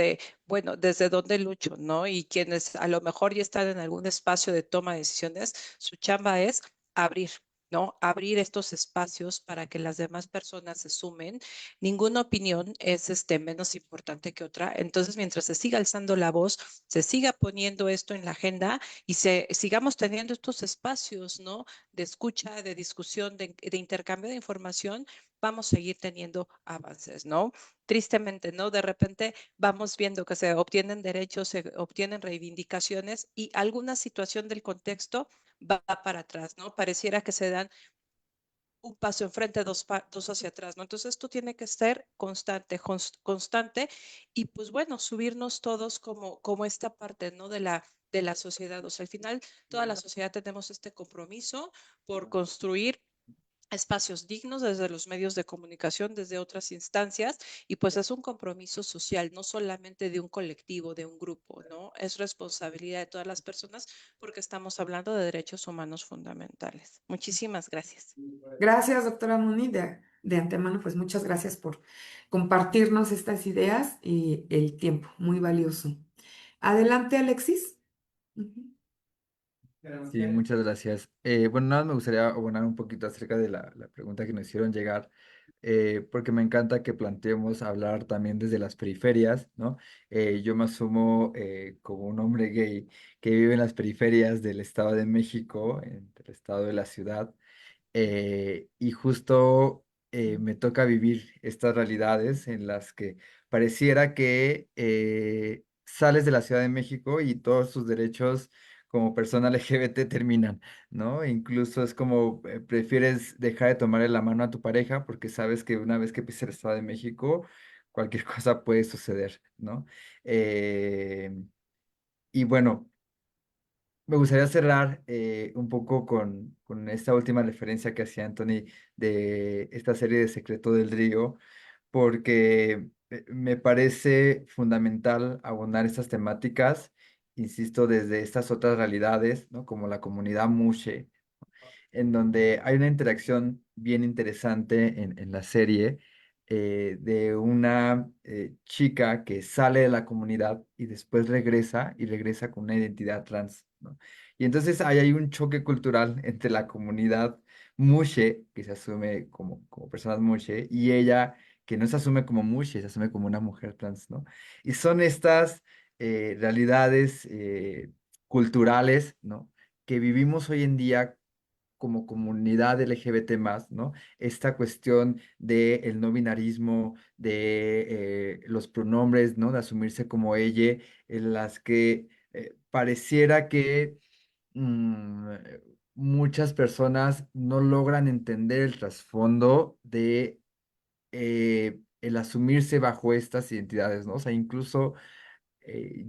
bueno, desde dónde lucho, ¿no? Y quienes a lo mejor ya están en algún espacio de toma de decisiones, su chamba es abrir, ¿no? Abrir estos espacios para que las demás personas se sumen. Ninguna opinión es menos importante que otra. Entonces, mientras se siga alzando la voz, se siga poniendo esto en la agenda y sigamos teniendo estos espacios, ¿no? De escucha, de discusión, de intercambio de información, vamos a seguir teniendo avances, ¿no? Tristemente, ¿no? De repente vamos viendo que se obtienen derechos, se obtienen reivindicaciones y alguna situación del contexto va para atrás, ¿no? Pareciera que se dan un paso enfrente, dos hacia atrás, ¿no? Entonces esto tiene que ser constante, constante y pues bueno, subirnos todos como esta parte, ¿no? De la sociedad. O sea, al final toda la sociedad tenemos este compromiso por construir espacios dignos desde los medios de comunicación, desde otras instancias, y pues es un compromiso social, no solamente de un colectivo, de un grupo, ¿no? Es responsabilidad de todas las personas porque estamos hablando de derechos humanos fundamentales. Muchísimas gracias. Gracias, doctora Moni. De antemano, pues muchas gracias por compartirnos estas ideas y el tiempo, muy valioso. Adelante, Alexis. Ujú. Sí, muchas gracias. Bueno, nada, me gustaría abonar un poquito acerca de la pregunta que nos hicieron llegar porque me encanta que planteemos hablar también desde las periferias, ¿no? Yo me asumo como un hombre gay que vive en las periferias del Estado de México, en el estado de la ciudad, y justo me toca vivir estas realidades en las que pareciera que sales de la Ciudad de México y todos tus derechos como persona LGBT terminan, ¿no? Incluso es como prefieres dejar de tomarle la mano a tu pareja porque sabes que una vez que pises el Estado de México, cualquier cosa puede suceder, ¿no? Eh, y bueno. Me gustaría cerrar un poco con esta última referencia que hacía Anthony de esta serie de Secreto del Río, porque me parece fundamental abordar estas temáticas, insisto, desde estas otras realidades, ¿no? Como la comunidad Mushe, en donde hay una interacción bien interesante en la serie de una chica que sale de la comunidad y después regresa y regresa con una identidad trans, ¿no? Y entonces ahí hay un choque cultural entre la comunidad Mushe, que se asume como personas Mushe, y ella que no se asume como Mushe, se asume como una mujer trans, ¿no? Y son estas realidades culturales, ¿no? Que vivimos hoy en día como comunidad LGBT más, ¿no? Esta cuestión del no binarismo, de los pronombres, ¿no? De asumirse como ella, en las que pareciera que mm, muchas personas no logran entender el trasfondo de el asumirse bajo estas identidades, ¿no? O sea, incluso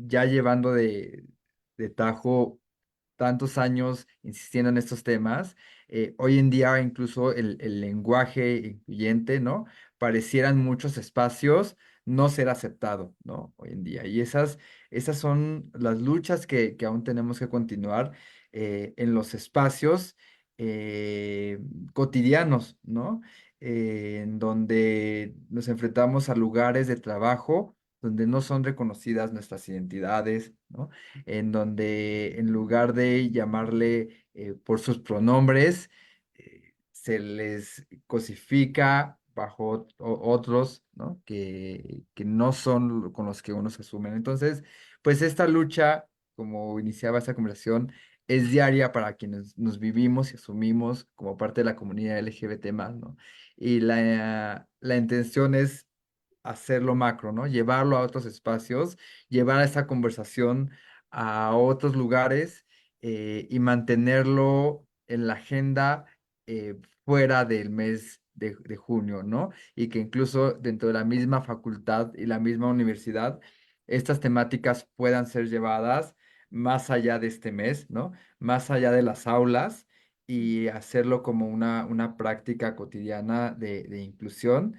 ya llevando de tajo tantos años insistiendo en estos temas, hoy en día incluso el lenguaje incluyente, ¿no? Pareciera en muchos espacios no ser aceptado, ¿no? Hoy en día. Y esas son las luchas que aún tenemos que continuar en los espacios eh, cotidianos, ¿no? En donde nos enfrentamos a lugares de trabajo donde no son reconocidas nuestras identidades, ¿no? En donde en lugar de llamarle por sus pronombres, se les cosifica bajo otros, ¿no? Que no son con los que uno se asume. Entonces, pues esta lucha, como iniciaba esta conversación, es diaria para quienes nos vivimos y asumimos como parte de la comunidad LGBT más, ¿no? Y la intención es hacerlo macro, ¿no? Llevarlo a otros espacios, llevar esa conversación a otros lugares y mantenerlo en la agenda fuera del mes de junio, ¿no? Y que incluso dentro de la misma facultad y la misma universidad, estas temáticas puedan ser llevadas más allá de este mes, ¿no? Más allá de las aulas y hacerlo como una práctica cotidiana de inclusión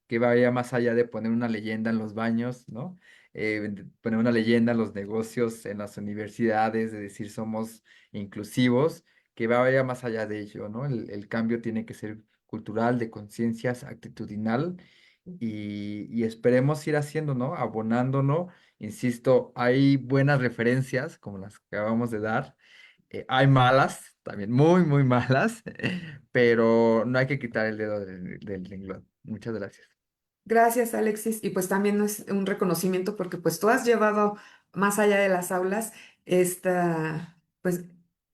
que vaya más allá de poner una leyenda en los baños, ¿no? De poner una leyenda en los negocios, en las universidades, de decir somos inclusivos, que vaya más allá de ello, ¿no? El cambio tiene que ser cultural, de conciencias, actitudinal, y esperemos ir haciendo, ¿no? Abonándonos. Insisto, hay buenas referencias, como las que acabamos de dar. Hay malas, también muy, muy malas, pero no hay que quitar el dedo del renglón. Muchas gracias. Gracias, Alexis. Y pues también es un reconocimiento porque pues tú has llevado más allá de las aulas pues,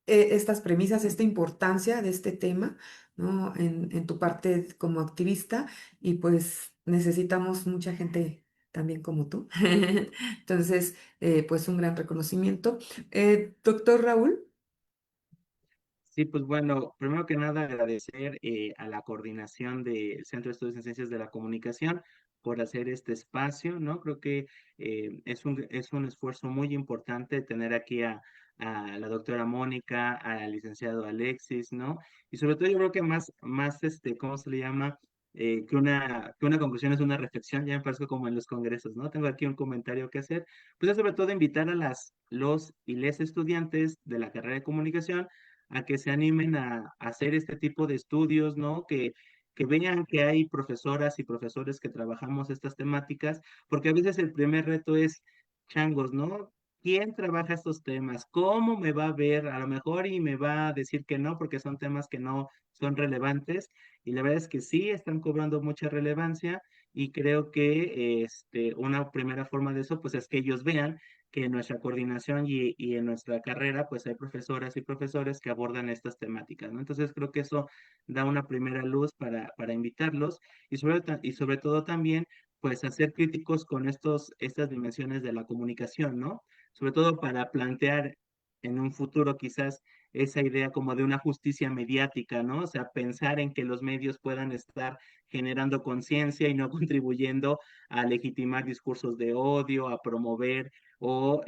estas premisas, esta importancia de este tema, ¿no? En tu parte como activista y pues necesitamos mucha gente también como tú. Entonces, pues un gran reconocimiento. Doctor Raúl. Sí, pues bueno, primero que nada agradecer a la coordinación del Centro de Estudios en Ciencias de la Comunicación por hacer este espacio, ¿no? Creo que es un esfuerzo muy importante tener aquí a la doctora Mónica, al licenciado Alexis, ¿no? Y sobre todo yo creo que ¿cómo se le llama? Que una conclusión es una reflexión, ya me parece como en los congresos, ¿no? Tengo aquí un comentario que hacer, pues es sobre todo invitar a los y les estudiantes de la carrera de comunicación a que se animen a hacer este tipo de estudios, ¿no? Que vean que hay profesoras y profesores que trabajamos estas temáticas, porque a veces el primer reto es changos, ¿no? quién trabaja estos temas, cómo me va a ver, a lo mejor y me va a decir que no, porque son temas que no son relevantes, y la verdad es que sí están cobrando mucha relevancia, y creo que una primera forma de eso, pues es que ellos vean que en nuestra coordinación y en nuestra carrera, pues hay profesoras y profesores que abordan estas temáticas, ¿no? Entonces creo que eso da una primera luz para invitarlos, y sobre todo también, pues hacer críticos con estas dimensiones de la comunicación, ¿no? Sobre todo para plantear en un futuro quizás esa idea como de una justicia mediática, ¿no? O sea, pensar en que los medios puedan estar generando conciencia y no contribuyendo a legitimar discursos de odio, a promover o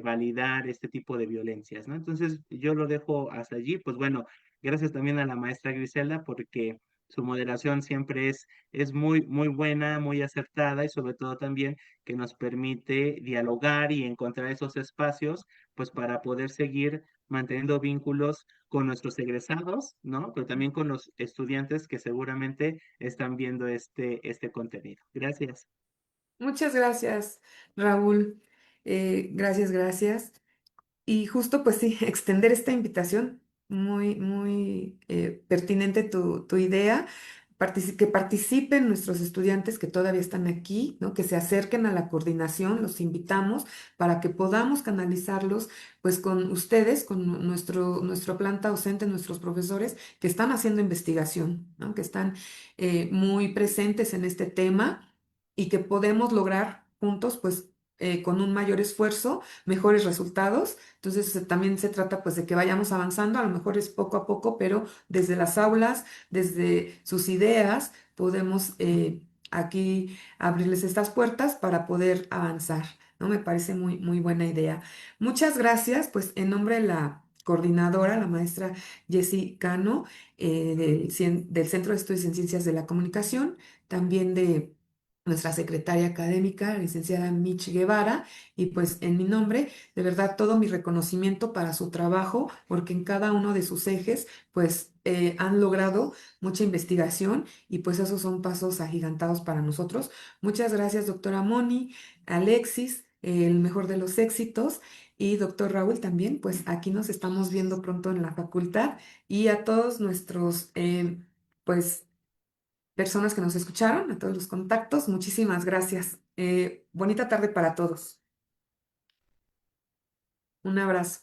validar este tipo de violencias, ¿no? Entonces, yo lo dejo hasta allí. Pues bueno, gracias también a la maestra Griselda porque su moderación siempre es muy, muy buena, muy acertada, y sobre todo también que nos permite dialogar y encontrar esos espacios, pues para poder seguir manteniendo vínculos con nuestros egresados, ¿no? Pero también con los estudiantes que seguramente están viendo este contenido. Gracias. Muchas gracias, Raúl. Gracias, gracias. Y justo, pues sí, extender esta invitación, muy, muy pertinente tu idea, que participen nuestros estudiantes que todavía están aquí, ¿no? Que se acerquen a la coordinación, los invitamos para que podamos canalizarlos, pues con ustedes, con nuestro planta docente, nuestros profesores que están haciendo investigación, ¿no? Que están muy presentes en este tema y que podemos lograr juntos, pues con un mayor esfuerzo, mejores resultados. Entonces también se trata pues de que vayamos avanzando, a lo mejor es poco a poco, pero desde las aulas, desde sus ideas, podemos aquí abrirles estas puertas para poder avanzar, ¿no? Me parece muy, muy buena idea. Muchas gracias, pues en nombre de la coordinadora, la maestra Jessie Cano, del Centro de Estudios en Ciencias de la Comunicación, también de nuestra secretaria académica, la licenciada Mich Guevara, y pues en mi nombre, de verdad, todo mi reconocimiento para su trabajo, porque en cada uno de sus ejes, pues han logrado mucha investigación y pues esos son pasos agigantados para nosotros. Muchas gracias, doctora Moni, Alexis, el mejor de los éxitos. Y doctor Raúl también, pues aquí nos estamos viendo pronto en la facultad y a todos nuestros, pues personas que nos escucharon, a todos los contactos. Muchísimas gracias. Bonita tarde para todos. Un abrazo.